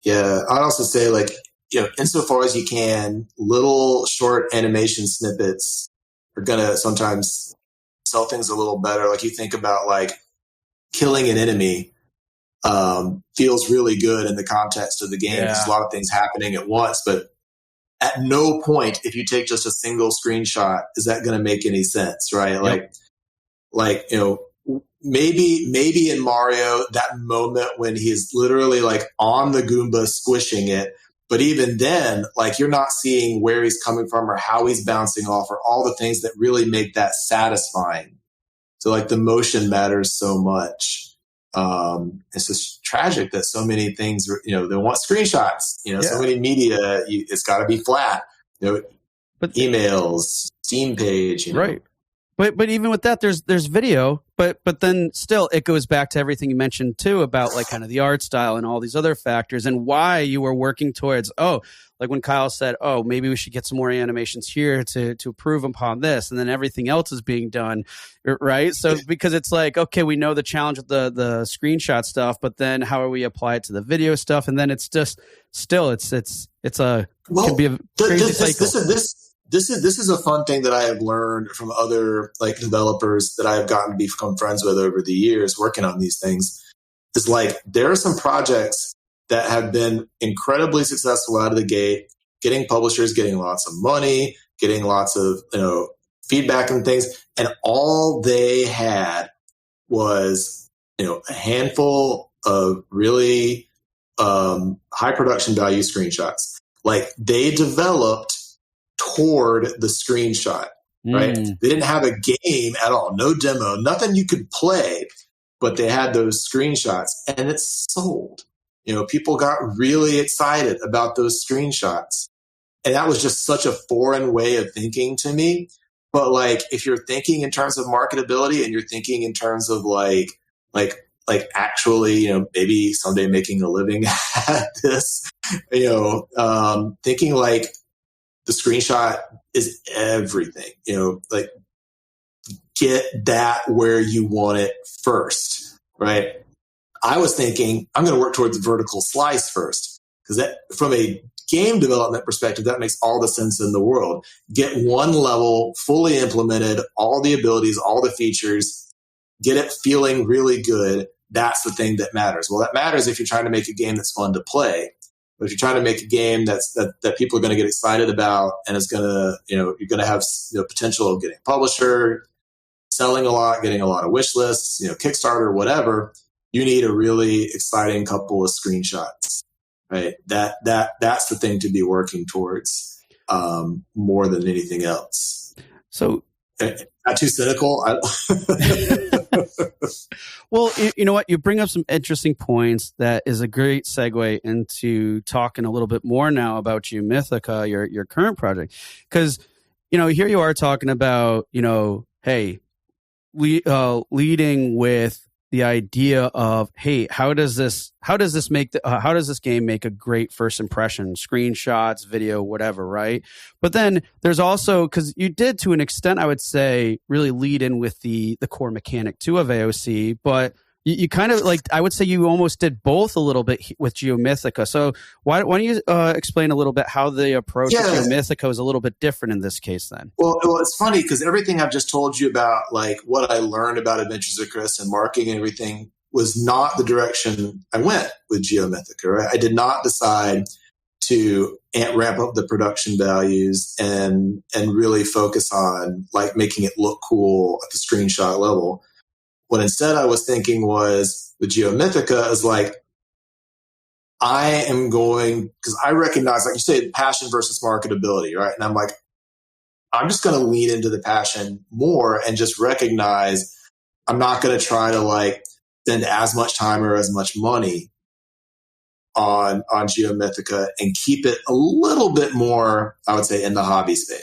Yeah, I'd also say insofar as you can, little short animation snippets are going to sometimes sell things a little better. You think about killing an enemy feels really good in the context of the game. There's a lot of things happening at once, but at no point, if you take just a single screenshot, is that going to make any sense, right? Maybe in Mario, that moment when he's literally on the Goomba squishing it, but even then, you're not seeing where he's coming from or how he's bouncing off or all the things that really make that satisfying. So like the motion matters so much. It's just tragic that so many things, they want screenshots, so many media, it's got to be flat, but emails, Steam page, Right. But even with that, there's video, but then still it goes back to everything you mentioned too about like kind of the art style and all these other factors and why you were working towards, like when Kyle said, maybe we should get some more animations here to improve upon this, and then everything else is being done, right? So because it's like, okay, we know the challenge with the screenshot stuff, but then how do we apply it to the video stuff? And then it's just still it's can be a crazy cycle. This is a fun thing that I have learned from other like developers that I have gotten to become friends with over the years working on these things. Is like there are some projects that have been incredibly successful out of the gate, getting publishers, getting lots of money, getting lots of feedback and things, and all they had was a handful of really high production value screenshots. Like they developed toward the screenshot, right? They didn't have a game at all, no demo, nothing you could play, but they had those screenshots and it sold. People got really excited about those screenshots. And that was just such a foreign way of thinking to me. But like, if you're thinking in terms of marketability and you're thinking in terms of like actually, maybe someday making a living at this, thinking like, the screenshot is everything, like get that where you want it first, right? I was thinking I'm going to work towards the vertical slice first because that from a game development perspective, that makes all the sense in the world. Get one level fully implemented, all the abilities, all the features, get it feeling really good. That's the thing that matters. Well, that matters if you're trying to make a game that's fun to play. But if you're trying to make a game that people are going to get excited about and it's going to, you're going to have potential of getting a publisher, selling a lot, getting a lot of wish lists, Kickstarter, whatever, you need a really exciting couple of screenshots, right? That's the thing to be working towards more than anything else. So, not too cynical. Well, you know what? You bring up some interesting points. That is a great segue into talking a little bit more now about Geomythica, your current project. Because, here you are talking about, hey, leading with the idea of, hey, how does this game make a great first impression? Screenshots, video, whatever, right? But then there's also, because you did to an extent, I would say, really lead in with the core mechanic too of AOC, but you kind of like, I would say you almost did both a little bit with Geomythica. So why don't you explain a little bit how the approach of Geomythica is a little bit different in this case then? Well, it's funny because everything I've just told you about, like what I learned about Adventures of Chris and marketing and everything was not the direction I went with Geomythica, right? I did not decide to ramp up the production values and really focus on like making it look cool at the screenshot level. What instead I was thinking was with Geomythica is like, I am going, because I recognize, like you say, passion versus marketability, right? And I'm like, I'm just going to lean into the passion more and just recognize I'm not going to try to like spend as much time or as much money on Geomythica and keep it a little bit more, I would say, in the hobby space,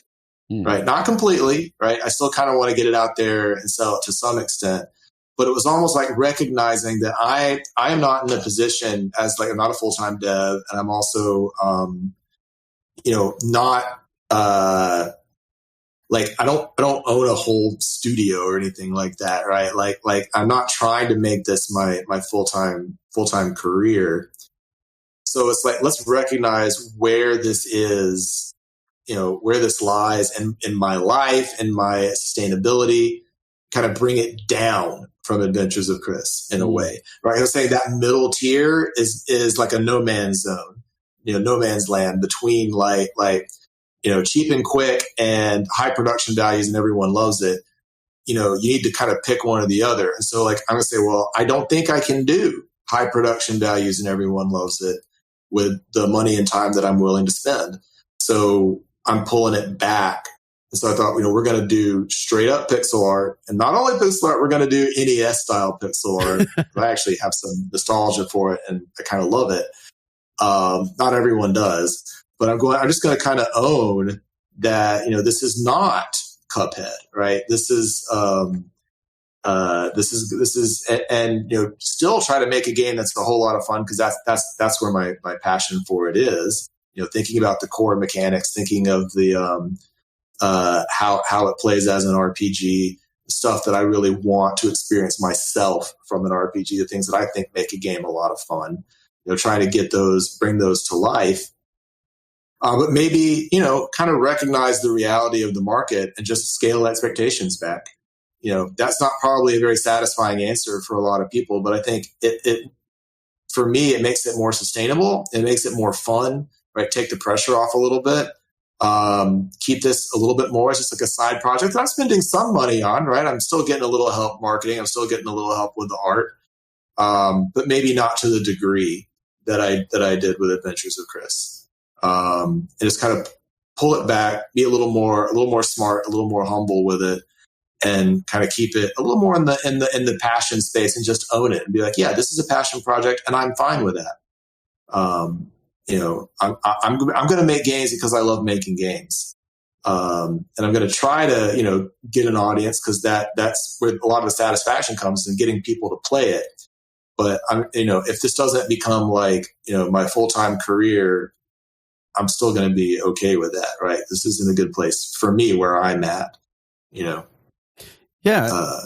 right? Not completely, right? I still kind of want to get it out there and sell it to some extent. But it was almost like recognizing that I am not in a position as like I'm not a full-time dev, and I'm also not like I don't own a whole studio or anything like that, right? Like I'm not trying to make this my full-time career. So it's like let's recognize where this is, where this lies in my life, in my sustainability, kind of bring it down from Adventures of Chris in a way, right? I was saying that middle tier is like a no man's zone, no man's land between like cheap and quick and high production values and everyone loves it. You need to kind of pick one or the other. And so like, I'm going to say, well, I don't think I can do high production values and everyone loves it with the money and time that I'm willing to spend. So I'm pulling it back And so I thought, we're going to do straight up pixel art, and not only pixel art, we're going to do NES style pixel art. I actually have some nostalgia for it, and I kind of love it. Not everyone does, but I'm just going to kind of own that, this is not Cuphead, right? This is, and still try to make a game that's a whole lot of fun, because that's where my passion for it is. Thinking about the core mechanics, thinking of the how it plays as an RPG, the stuff that I really want to experience myself from an RPG, the things that I think make a game a lot of fun. Trying to bring those to life, but maybe kind of recognize the reality of the market and just scale expectations back. That's not probably a very satisfying answer for a lot of people, but I think it for me, it makes it more sustainable. It makes it more fun, right? Take the pressure off a little bit. Keep this a little bit more as just like a side project that I'm spending some money on, right? I'm still getting a little help marketing. I'm still getting a little help with the art, but maybe not to the degree that I did with Adventures of Chris. And just kind of pull it back, be a little more smart, a little more humble with it, and kind of keep it a little more in the passion space, and just own it and be like, yeah, this is a passion project, and I'm fine with that. I'm going to make games because I love making games. And I'm going to try to, get an audience, because that's where a lot of the satisfaction comes in, getting people to play it. But if this doesn't become like, my full-time career, I'm still going to be okay with that. Right. This is in a good place for me where I'm at, Yeah.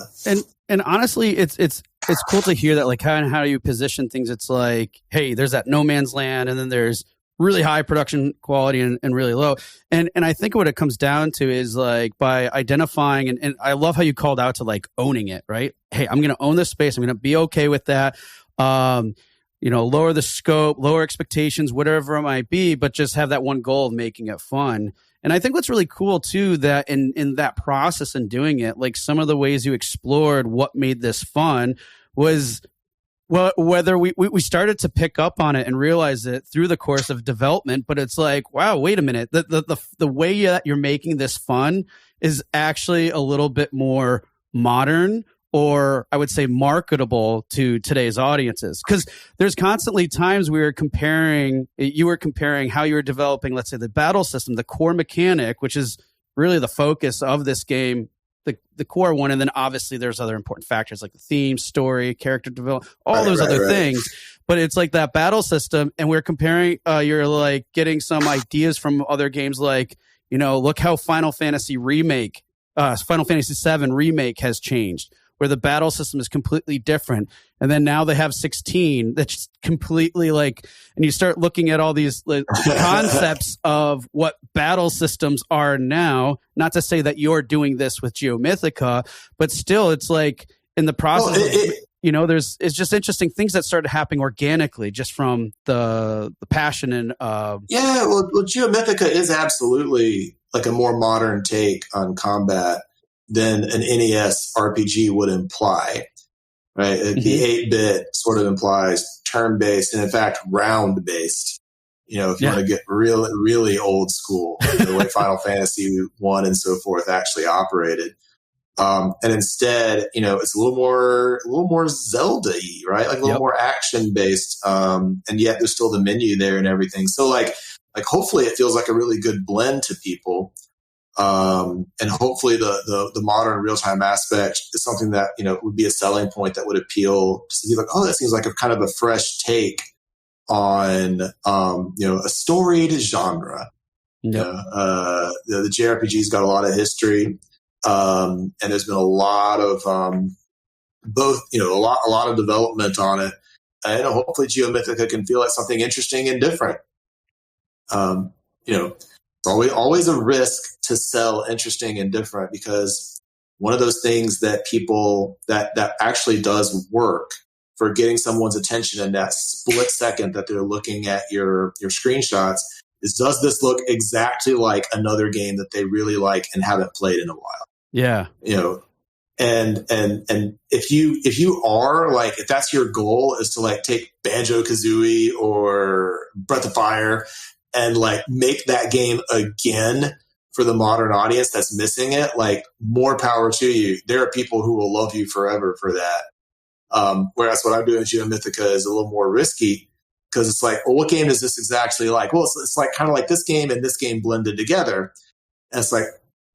And honestly, it's cool to hear that, like, how you position things. It's like, hey, there's that no man's land, and then there's really high production quality and really low. And I think what it comes down to is, like, by identifying, and I love how you called out to, like, owning it, right? Hey, I'm going to own this space. I'm going to be okay with that. Lower the scope, lower expectations, whatever it might be, but just have that one goal of making it fun. And I think what's really cool too, that in that process and doing it, like, some of the ways you explored what made this fun was, well, whether we started to pick up on it and realize it through the course of development, but it's like, wow, wait a minute, the way that you're making this fun is actually a little bit more modern, or I would say marketable to today's audiences. Because there's constantly times you were comparing how you were developing, let's say, the battle system, the core mechanic, which is really the focus of this game, the core one. And then obviously there's other important factors like the theme, story, character development, all those other things. But it's like that battle system, and we're comparing, you're like getting some ideas from other games, like, look how Final Fantasy VII Remake has changed, where the battle system is completely different. And then now they have 16 that's completely like, and you start looking at all these concepts of what battle systems are now. Not to say that you're doing this with Geomythica, but still it's like in the process, it's just interesting things that started happening organically just from the passion and Geomythica is absolutely like a more modern take on combat than an NES RPG would imply, right? Mm-hmm. The 8-bit sort of implies turn-based, and in fact, round-based. If you want to get really, really old school, the way Final Fantasy 1 and so forth actually operated. And instead, it's a little more Zelda-y, right? Like a little more action-based. And yet there's still the menu there and everything. So like hopefully it feels like a really good blend to people. And hopefully the modern real-time aspect is something that, would be a selling point that would appeal to be like, oh, that seems like a kind of a fresh take on, a storied genre. Yep. The JRPG's got a lot of history. And there's been a lot of, both, a lot of development on it. And hopefully Geomythica can feel like something interesting and different. It's always a risk to sell interesting and different, because one of those things that people that actually does work for getting someone's attention in that split second that they're looking at your screenshots is, does this look exactly like another game that they really like and haven't played in a while? Yeah. And if you are like, if that's your goal, is to like take Banjo-Kazooie or Breath of Fire and like make that game again for the modern audience that's missing it, like, more power to you. There are people who will love you forever for that. Whereas what I'm doing in Geomythica is a little more risky, because it's like, well, what game is this exactly like? Well, it's like kind of like this game and this game blended together. And it's like,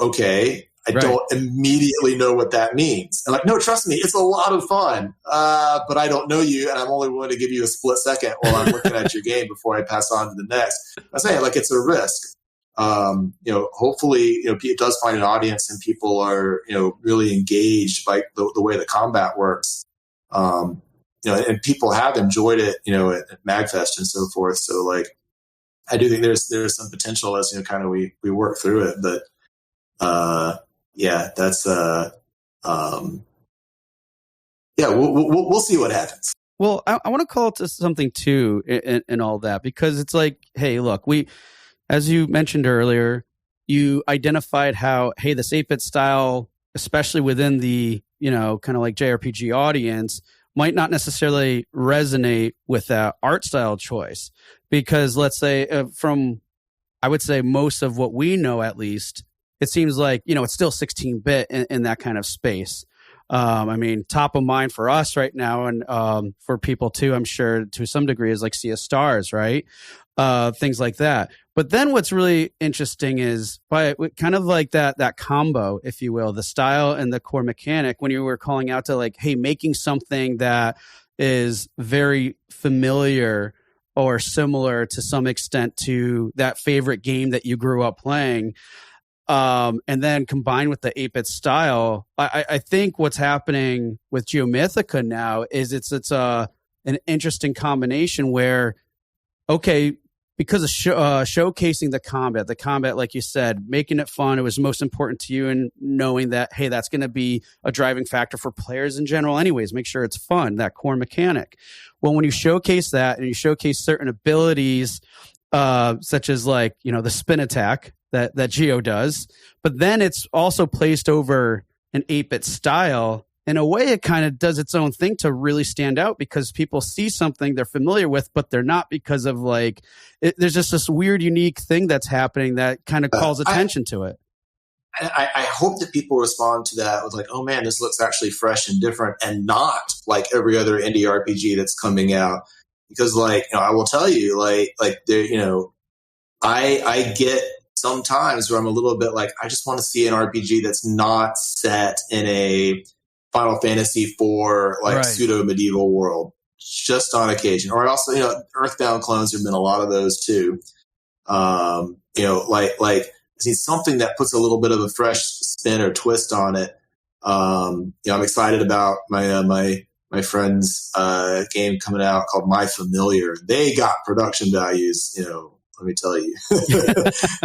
okay, I don't immediately know what that means. And like, no, trust me, it's a lot of fun. But I don't know you, and I'm only willing to give you a split second while I'm looking at your game before I pass on to the next. I'm saying, like, it's a risk. Hopefully, it does find an audience and people are, really engaged by the way the combat works. And people have enjoyed it, at MagFest and so forth. So, like, I do think there's some potential as, kind of we work through it, but, that's, we'll see what happens. Well, I want to call it to something too in all that, because it's like, hey, look, as you mentioned earlier, you identified how, hey, this 8-bit style, especially within the, kind of like JRPG audience, might not necessarily resonate with that art style choice. Because let's say I would say most of what we know, at least, it seems like, it's still 16-bit in that kind of space. Top of mind for us right now, and for people too, I'm sure to some degree, is like Sea of Stars, right? Things like that. But then what's really interesting is by kind of like that combo, if you will, the style and the core mechanic, when you were calling out to like, hey, making something that is very familiar or similar to some extent to that favorite game that you grew up playing. And then combined with the 8-bit style, I think what's happening with Geomythica now is it's an interesting combination where, okay, because of showcasing the combat, like you said, making it fun, it was most important to you, and knowing that, hey, that's going to be a driving factor for players in general anyways, make sure it's fun, that core mechanic. Well, when you showcase that and you showcase certain abilities, such as like, the spin attack that Geo does, but then it's also placed over an 8-bit style. In a way, it kind of does its own thing to really stand out, because people see something they're familiar with, but they're not, because of like, there's just this weird, unique thing that's happening that kind of calls attention to it. I hope that people respond to that with like, oh man, this looks actually fresh and different, and not like every other indie RPG that's coming out. Because like, I will tell you, like there, I get sometimes where I'm a little bit like, I just want to see an RPG that's not set in a Final Fantasy IV, like pseudo medieval world, just on occasion. Or also, Earthbound clones, there've been a lot of those too. Like I see something that puts a little bit of a fresh spin or twist on it. I'm excited about my friend's game coming out called My Familiar. They got production values, let me tell you,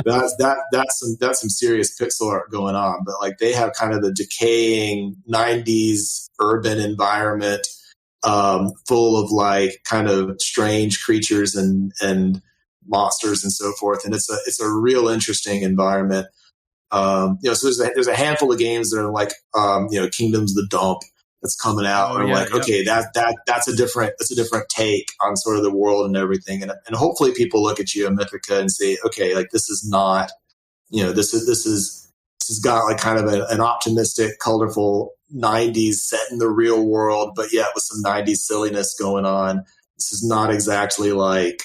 that's some serious pixel art going on. But like, they have kind of the decaying 90s urban environment, full of like kind of strange creatures and monsters and so forth. And it's a real interesting environment. So there's a handful of games that are like, Kingdom's the Dump that's coming out. Okay, that's a different take on sort of the world and everything. And hopefully people look at Geomythica and say, okay, like, this is not, this has got like kind of an optimistic, colorful 90s set in the real world, but yet with some 90s silliness going on. This is not exactly like,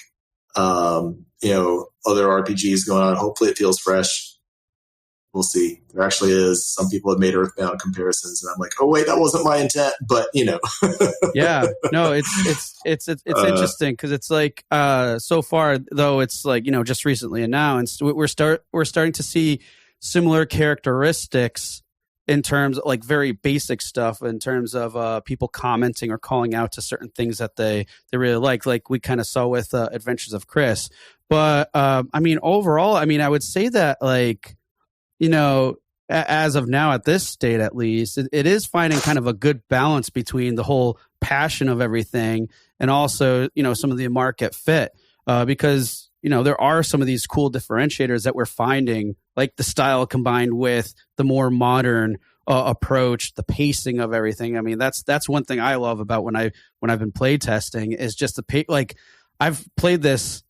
other RPGs going on. Hopefully it feels fresh. We'll see. There actually is. Some people have made Earthbound comparisons, and I'm like, oh wait, that wasn't my intent. But yeah, no, it's interesting, because it's like so far though, it's like just recently announced, we're starting to see similar characteristics in terms of like very basic stuff, in terms of people commenting or calling out to certain things that they really like we kind of saw with Adventures of Chris. But overall, I would say that like, as of now, at this state at least, it is finding kind of a good balance between the whole passion of everything and also, some of the market fit. Because, there are some of these cool differentiators that we're finding, like the style combined with the more modern approach, the pacing of everything. That's one thing I love about when I've been play testing, is just the like, I've played this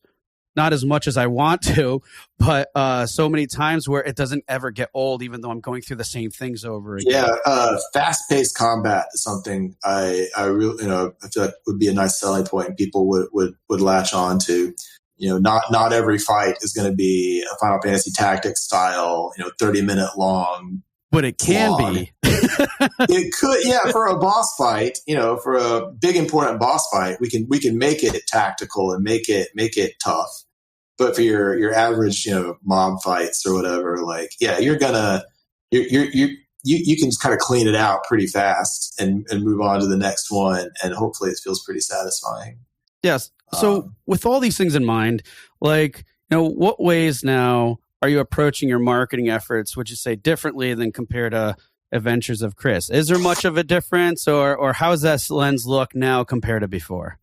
not as much as I want to, but so many times where it doesn't ever get old, even though I'm going through the same things over again. Yeah, fast-paced combat is something I really, I feel like would be a nice selling point and people would latch on to. Not every fight is going to be a Final Fantasy Tactics style, 30-minute long. But it can be. It could, yeah, for a boss fight, for a big important boss fight, we can make it tactical and make it tough. But for your average, mob fights or whatever, you can just kind of clean it out pretty fast and move on to the next one, and hopefully it feels pretty satisfying. Yes. So with all these things in mind, what ways now are you approaching your marketing efforts, would you say, differently than compared to Adventures of Chris? Is there much of a difference, or how's that lens look now compared to before?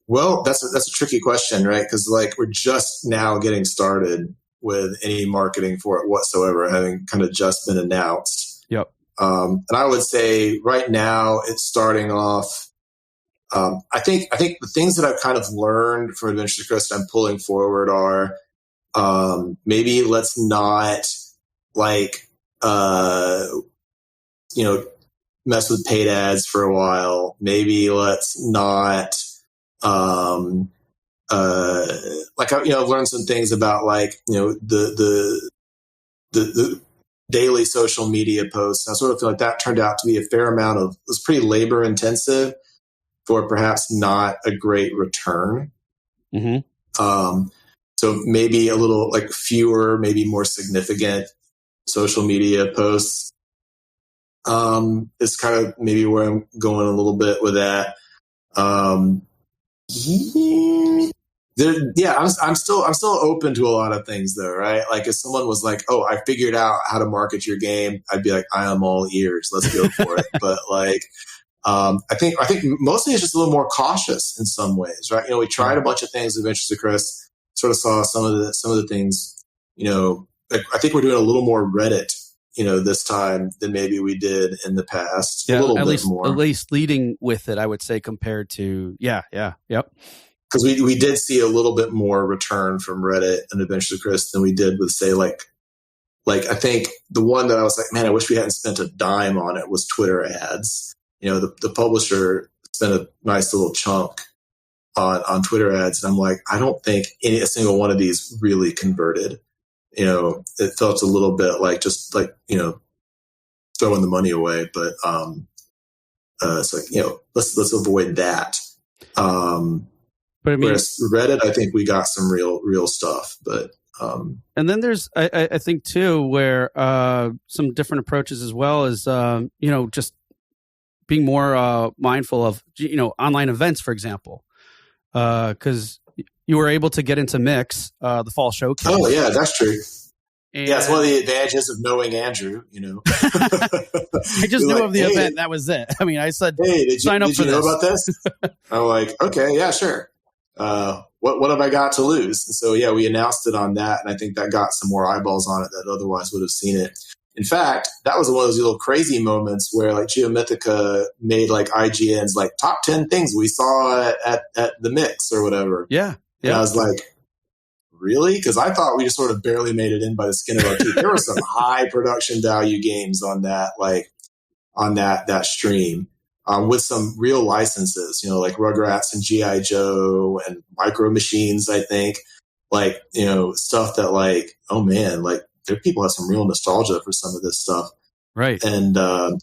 Well, that's a tricky question, right? Because we're just now getting started with any marketing for it whatsoever, having kind of just been announced. Yep. And I would say right now it's starting off. I think the things that I've kind of learned from Adventures of Chris that I'm pulling forward are maybe let's not mess with paid ads for a while. Maybe let's not I've learned some things about the daily social media posts. I sort of feel like that turned out to be a fair amount of, it was pretty labor intensive for perhaps not a great return. Mm-hmm. So maybe a little fewer, maybe more significant social media posts is kind of maybe where I'm going a little bit with that. I'm still open to a lot of things though, right? If someone was like, "Oh, I figured out how to market your game," I'd be like, "I am all ears. Let's go for it." But I think mostly it's just a little more cautious in some ways, right? We tried a bunch of things with Adventures of Chris. Sort of saw some of the things. I think we're doing a little more Reddit, this time than maybe we did in the past. Yeah, a little bit bit more. At least leading with it, I would say, compared to yep. Because we did see a little bit more return from Reddit and Adventures of Chris than we did with, say, I think the one that I was like, man, I wish we hadn't spent a dime on it was Twitter ads. The publisher spent a nice little chunk on Twitter ads, and I'm like, I don't think a single one of these really converted. It felt a little bit throwing the money away, but it's let's avoid that. But I mean, whereas Reddit, I think we got some real stuff, but and then there's I think too where some different approaches as well as just being more mindful of online events, for example, because you were able to get into Mix, the fall showcase. Oh yeah, that's true. And yeah, it's one of the advantages of knowing Andrew. I just knew of the event. That was it. I mean, I said, "Hey, sign up for this." Know about this? I'm like, okay, yeah, sure. What have I got to lose? And so yeah, we announced it on that, and I think that got some more eyeballs on it that otherwise would have seen it. In fact, that was one of those little crazy moments where Geomythica made IGN's top 10 things we saw at the Mix or whatever. Yeah. And I was like, really? Because I thought we just sort of barely made it in by the skin of our teeth. There were some high production value games on that, on that stream, with some real licenses, Rugrats and G.I. Joe and Micro Machines, I think, stuff that oh man, there people have some real nostalgia for some of this stuff. Right. And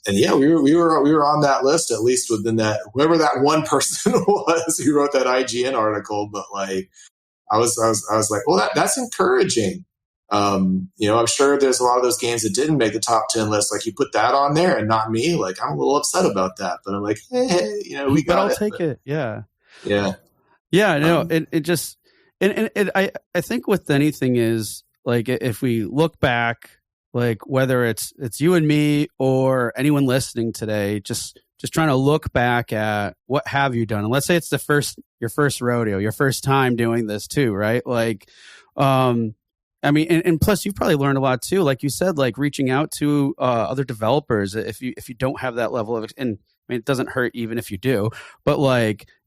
yeah, we were on that list, at least within that, whoever that one person was who wrote that IGN article. But I was like, well, that's encouraging. I'm sure there's a lot of those games that didn't make the top 10 list. You put that on there and not me. I'm a little upset about that, but I'm like, hey, we got it. But I'll take it. Yeah. Yeah. Yeah. No, it just, and I think with anything is if we look back, whether it's you and me or anyone listening today, just trying to look back at what have you done. And let's say it's your first rodeo, your first time doing this too, right? I mean, and plus you've probably learned a lot too. Like you said, reaching out to other developers if you don't have that level of, and I mean, it doesn't hurt even if you do, but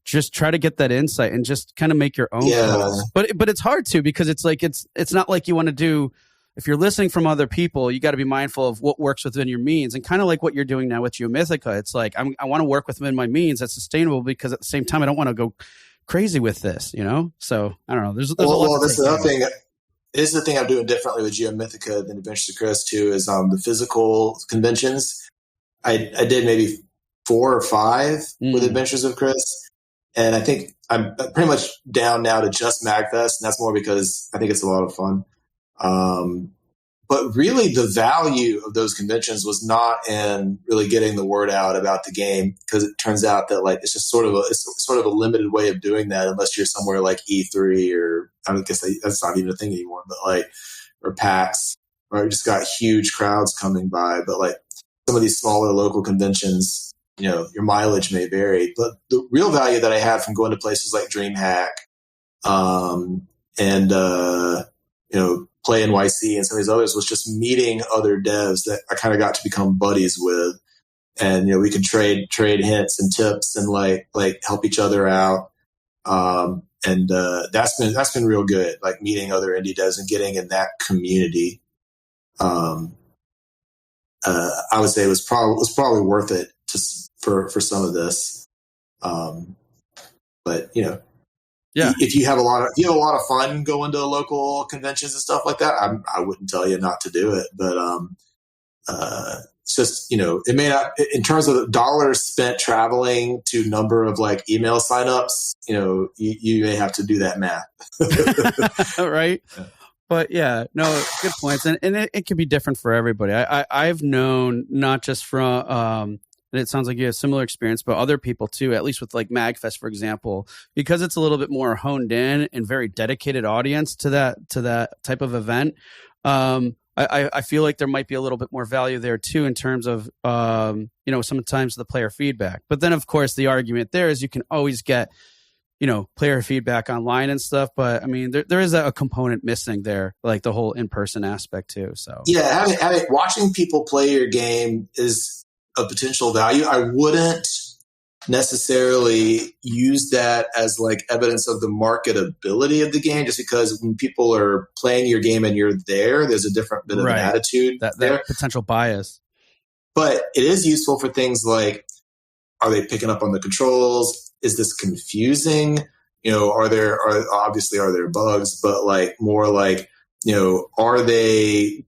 just try to get that insight and just kind of make your own calls. But it's hard to, because it's like, it's not like you want to do, if you're listening from other people, you got to be mindful of what works within your means, and kind of like what you're doing now with Geomythica. It's like, I want to work within my means that's sustainable, because at the same time, I don't want to go crazy with this, So I don't know. There's a lot. Well, that's another thing. This is the thing I'm doing differently with Geomythica than Adventures of Chris too, is the physical conventions. I did maybe 4 or 5 with Adventures of Chris. And I think I'm pretty much down now to just MagFest. And that's more because I think it's a lot of fun. But really the value of those conventions was not in really getting the word out about the game, because it turns out that like, it's sort of a limited way of doing that, unless you're somewhere like E3, or I guess that's not even a thing anymore, but like, or PAX, or you just got huge crowds coming by. But like some of these smaller local conventions, your mileage may vary, but the real value that I had from going to places like DreamHack, Play NYC and some of these others, was just meeting other devs that I kind of got to become buddies with. And, we could trade hints and tips and like help each other out. That's been real good, like meeting other indie devs and getting in that community. I would say it was probably worth it for some of this. But yeah, if you have a lot of fun going to local conventions and stuff like that, I wouldn't tell you not to do it. But it's just, it may not, in terms of dollars spent traveling to number of like email signups, you may have to do that math. Right. Yeah. But yeah, no, good points. And it can be different for everybody. I've known, not just from, and it sounds like you have a similar experience, but other people too, at least with like MagFest, for example, because it's a little bit more honed in and very dedicated audience to that type of event. I feel like there might be a little bit more value there too, in terms of, sometimes the player feedback. But then of course the argument there is you can always get, player feedback online and stuff. But I mean, there is a component missing there, like the whole in-person aspect too. So yeah, watching people play your game is a potential value. I wouldn't necessarily use that as like evidence of the marketability of the game, just because when people are playing your game and you're there's a different bit of an attitude that potential bias. But it is useful for things like, are they picking up on the controls? Is this confusing? Are there bugs, but like more like, are they,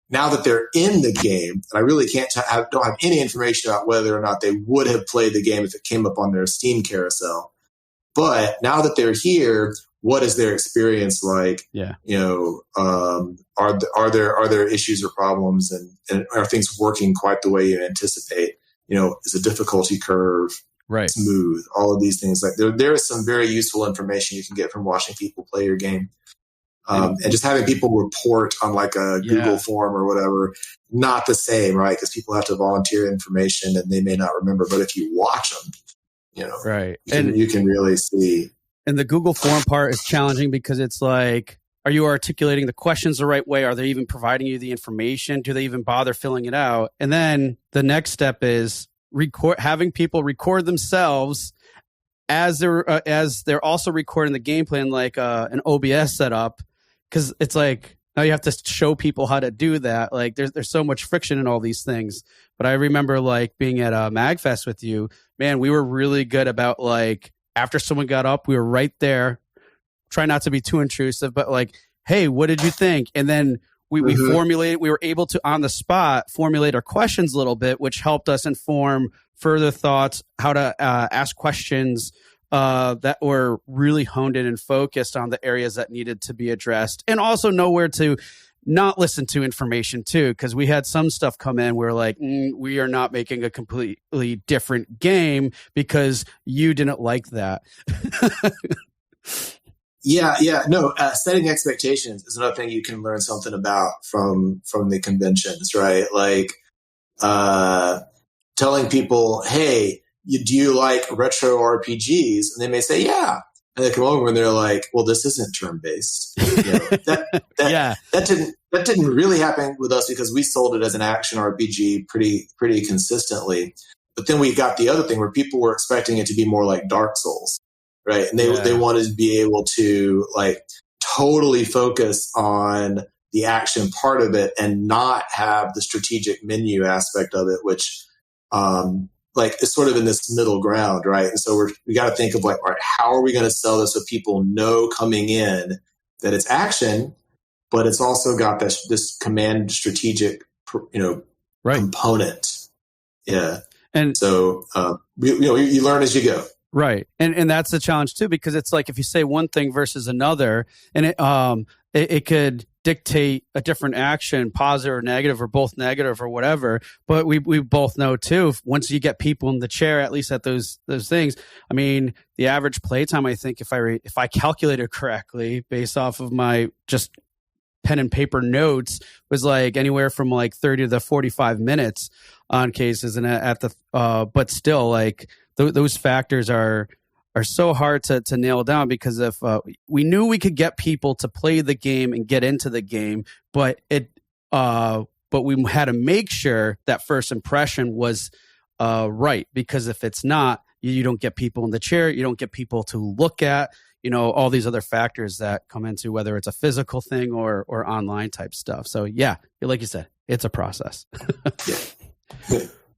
now that they're in the game, and I really don't have any information about whether or not they would have played the game if it came up on their Steam carousel. But now that they're here, what is their experience like? Yeah. Are there issues or problems, and are things working quite the way you anticipate? Is the difficulty curve smooth? All of these things, like there is some very useful information you can get from watching people play your game. And just having people report on like a Google form or whatever, not the same, right? Because people have to volunteer information and they may not remember. But if you watch them, right, you can really see. And the Google form part is challenging because it's like, are you articulating the questions the right way? Are they even providing you the information? Do they even bother filling it out? And then the next step is having people record themselves as they're also recording the gameplay in like an OBS setup. Because it's like, now you have to show people how to do that. Like there's so much friction in all these things. But I remember like being at MagFest with you, man, we were really good about like, after someone got up, we were right there. Try not to be too intrusive, but like, hey, what did you think? And then we were able to on the spot formulate our questions a little bit, which helped us inform further thoughts, how to ask questions that were really honed in and focused on the areas that needed to be addressed, and also know where to not listen to information too. Cause we had some stuff come in where like, we are not making a completely different game because you didn't like that. Yeah. No, setting expectations is another thing you can learn something about from the conventions, right? Like, telling people, hey, do you like retro RPGs? And they may say, yeah. And they come over and they're like, well, this isn't turn-based. That didn't really happen with us because we sold it as an action RPG pretty consistently. But then we got the other thing where people were expecting it to be more like Dark Souls. right? And they wanted to be able to like totally focus on the action part of it and not have the strategic menu aspect of it, which like is sort of in this middle ground, right? And so we got to think of like, all right, how are we going to sell this so people know coming in that it's action, but it's also got this command strategic, component. Yeah. And so, you learn as you go. Right. And that's the challenge too, because it's like, if you say one thing versus another, and it could dictate a different action, positive or negative, or both negative or whatever. But we both know too, once you get people in the chair, at least at those things, I mean, the average playtime, I think if I calculated correctly based off of my just pen and paper notes, was like anywhere from like 30 to 45 minutes on cases. And but still, like those factors are so hard to nail down, because if we knew we could get people to play the game and get into the game, but we had to make sure that first impression was right, because if it's not, you don't get people in the chair, you don't get people to look at, all these other factors that come into whether it's a physical thing or online type stuff. So yeah, like you said, it's a process.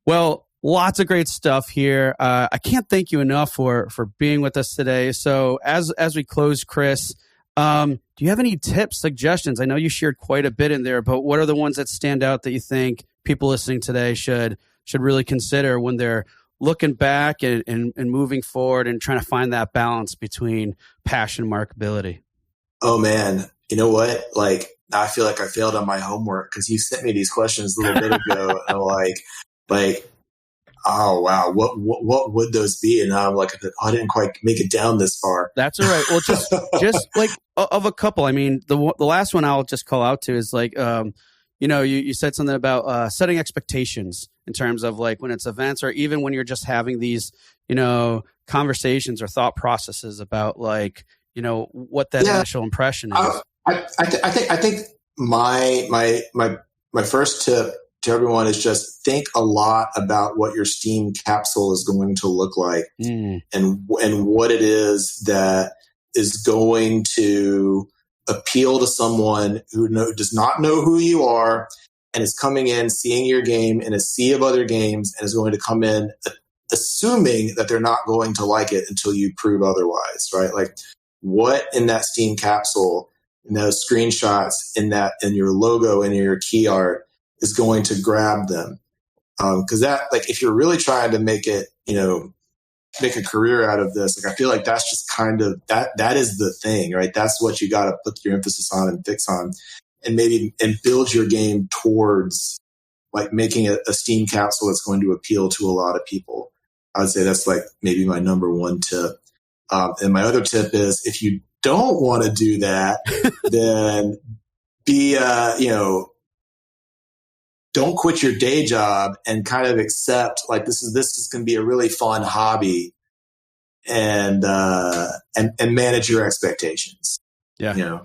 Well, lots of great stuff here. I can't thank you enough for being with us today. So as we close, Chris, do you have any tips, suggestions? I know you shared quite a bit in there, but what are the ones that stand out that you think people listening today should really consider when they're looking back and moving forward and trying to find that balance between passion and marketability? Oh man, you know what? Like, I feel like I failed on my homework because you sent me these questions a little bit ago. And I'm like, oh wow, what would those be? And I'm like, I didn't quite make it down this far. That's all right. Well, just like of a couple. I mean, the last one I'll just call out to is like, you said something about setting expectations in terms of like when it's events, or even when you're just having these, conversations or thought processes about like, what that initial impression is. I think my first tip to everyone is just think a lot about what your Steam capsule is going to look like, and what it is that is going to appeal to someone who does not know who you are and is coming in, seeing your game in a sea of other games, and is going to come in assuming that they're not going to like it until you prove otherwise, right? Like, what in that Steam capsule, in those screenshots, in your logo and your key art is going to grab them. Cause that, like, if you're really trying to make it, make a career out of this, like, I feel like that's just kind of, that is the thing, right? That's what you got to put your emphasis on and fix on, and build your game towards like making a Steam capsule that's going to appeal to a lot of people. I would say that's like maybe my number one tip. And my other tip is, if you don't want to do that, then don't quit your day job and kind of accept like this is going to be a really fun hobby, and manage your expectations. Yeah.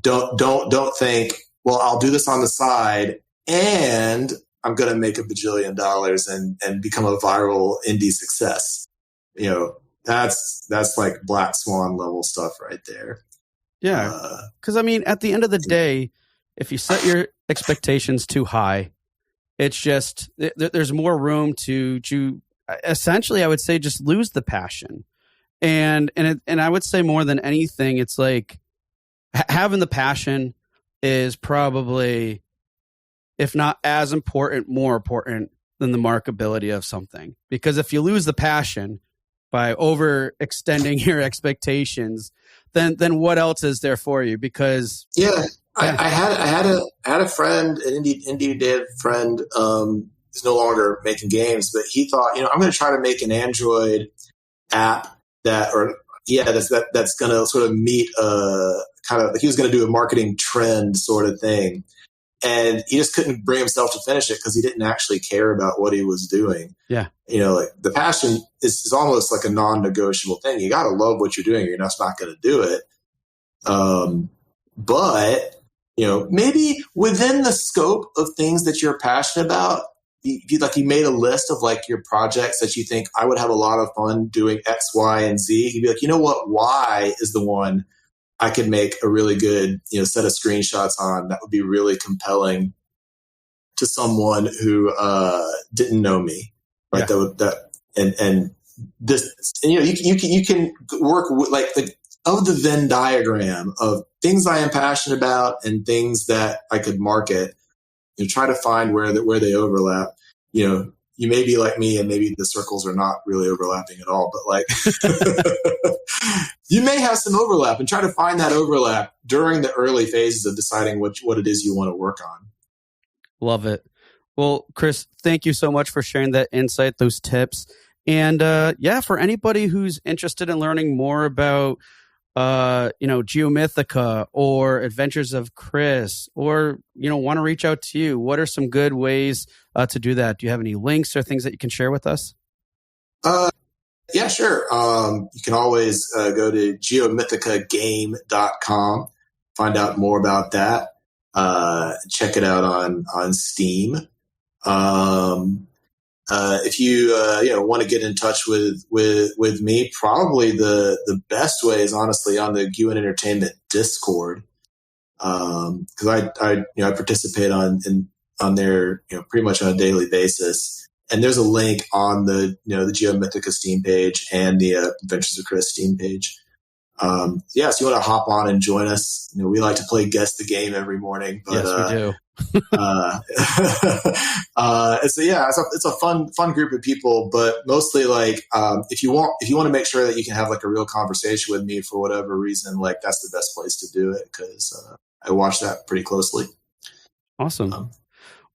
Don't think, well, I'll do this on the side and I'm going to make $1 bajillion and become a viral indie success. That's like black swan level stuff right there. Yeah. Cause I mean, at the end of the day, if you set your expectations too high, it's just, there's more room to essentially, I would say, just lose the passion. And I would say more than anything, it's like having the passion is probably, if not as important, more important than the marketability of something. Because if you lose the passion by overextending your expectations, then what else is there for you? Because I had a friend, an indie dev friend, who's no longer making games, but he thought, I'm going to try to make an Android app that's going to sort of meet kind of, he was going to do a marketing trend sort of thing. And he just couldn't bring himself to finish it because he didn't actually care about what he was doing. Yeah. Like the passion is almost like a non-negotiable thing. You got to love what you're doing. You're just not going to do it. But, maybe within the scope of things that you're passionate about, you made a list of like your projects that you think I would have a lot of fun doing X, Y, and Z, you'd be like, you know what, Y is the one I could make a really good, set of screenshots on that would be really compelling to someone who didn't know me, right? Yeah. You can work with like the Venn diagram of things I am passionate about and things that I could market. Try to find where they overlap. You may be like me and maybe the circles are not really overlapping at all, but like you may have some overlap, and try to find that overlap during the early phases of deciding what it is you want to work on. Love it. Well, Chris, thank you so much for sharing that insight, those tips. And for anybody who's interested in learning more about Geomythica or Adventures of Chris, or, want to reach out to you, what are some good ways to do that? Do you have any links or things that you can share with us? Yeah, sure. You can always go to geomythicagame.com, find out more about that. Check it out on Steam. If you want to get in touch with me, probably the best way is honestly on the Guin Entertainment Discord, because I participate on there pretty much on a daily basis. And there's a link on the Geomythica Steam page and the Adventures of Chris Steam page. So you want to hop on and join us. We like to play Guess the Game every morning. But, yes, we do. It's a fun group of people, but mostly like if you want to make sure that you can have like a real conversation with me for whatever reason, like that's the best place to do it, because I watch that pretty closely. Awesome.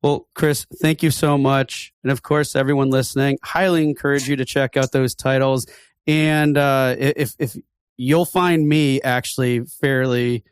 Well, Chris, thank you so much. And of course, everyone listening, highly encourage you to check out those titles. And if you'll find me actually fairly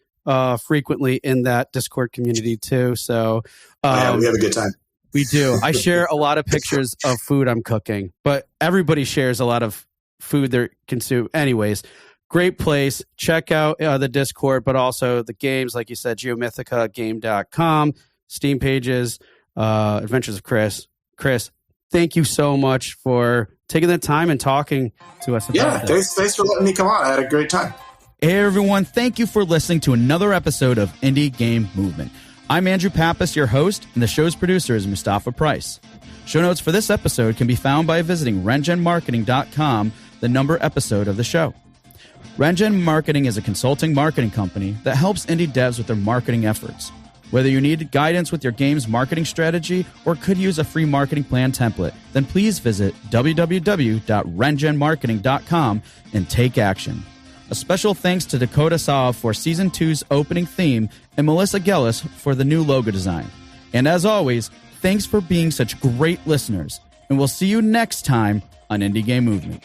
frequently in that Discord community too. So we have a good time. We do. I share a lot of pictures of food I'm cooking, but everybody shares a lot of food they consume. Anyways, great place. Check out the Discord, but also the games, like you said, geomythicagame.com, Steam pages, Adventures of Chris. Chris, thank you so much for taking the time and talking to us about this. Thanks for letting me come on. I had a great time. Hey, everyone. Thank you for listening to another episode of Indie Game Movement. I'm Andrew Pappas, your host, and the show's producer is Mustafa Price. Show notes for this episode can be found by visiting rengenmarketing.com, the number episode of the show. Rengen Marketing is a consulting marketing company that helps indie devs with their marketing efforts. Whether you need guidance with your game's marketing strategy or could use a free marketing plan template, then please visit www.rengenmarketing.com and take action. A special thanks to Dakota Saab for Season 2's opening theme and Melissa Gellis for the new logo design. And as always, thanks for being such great listeners, and we'll see you next time on Indie Game Movement.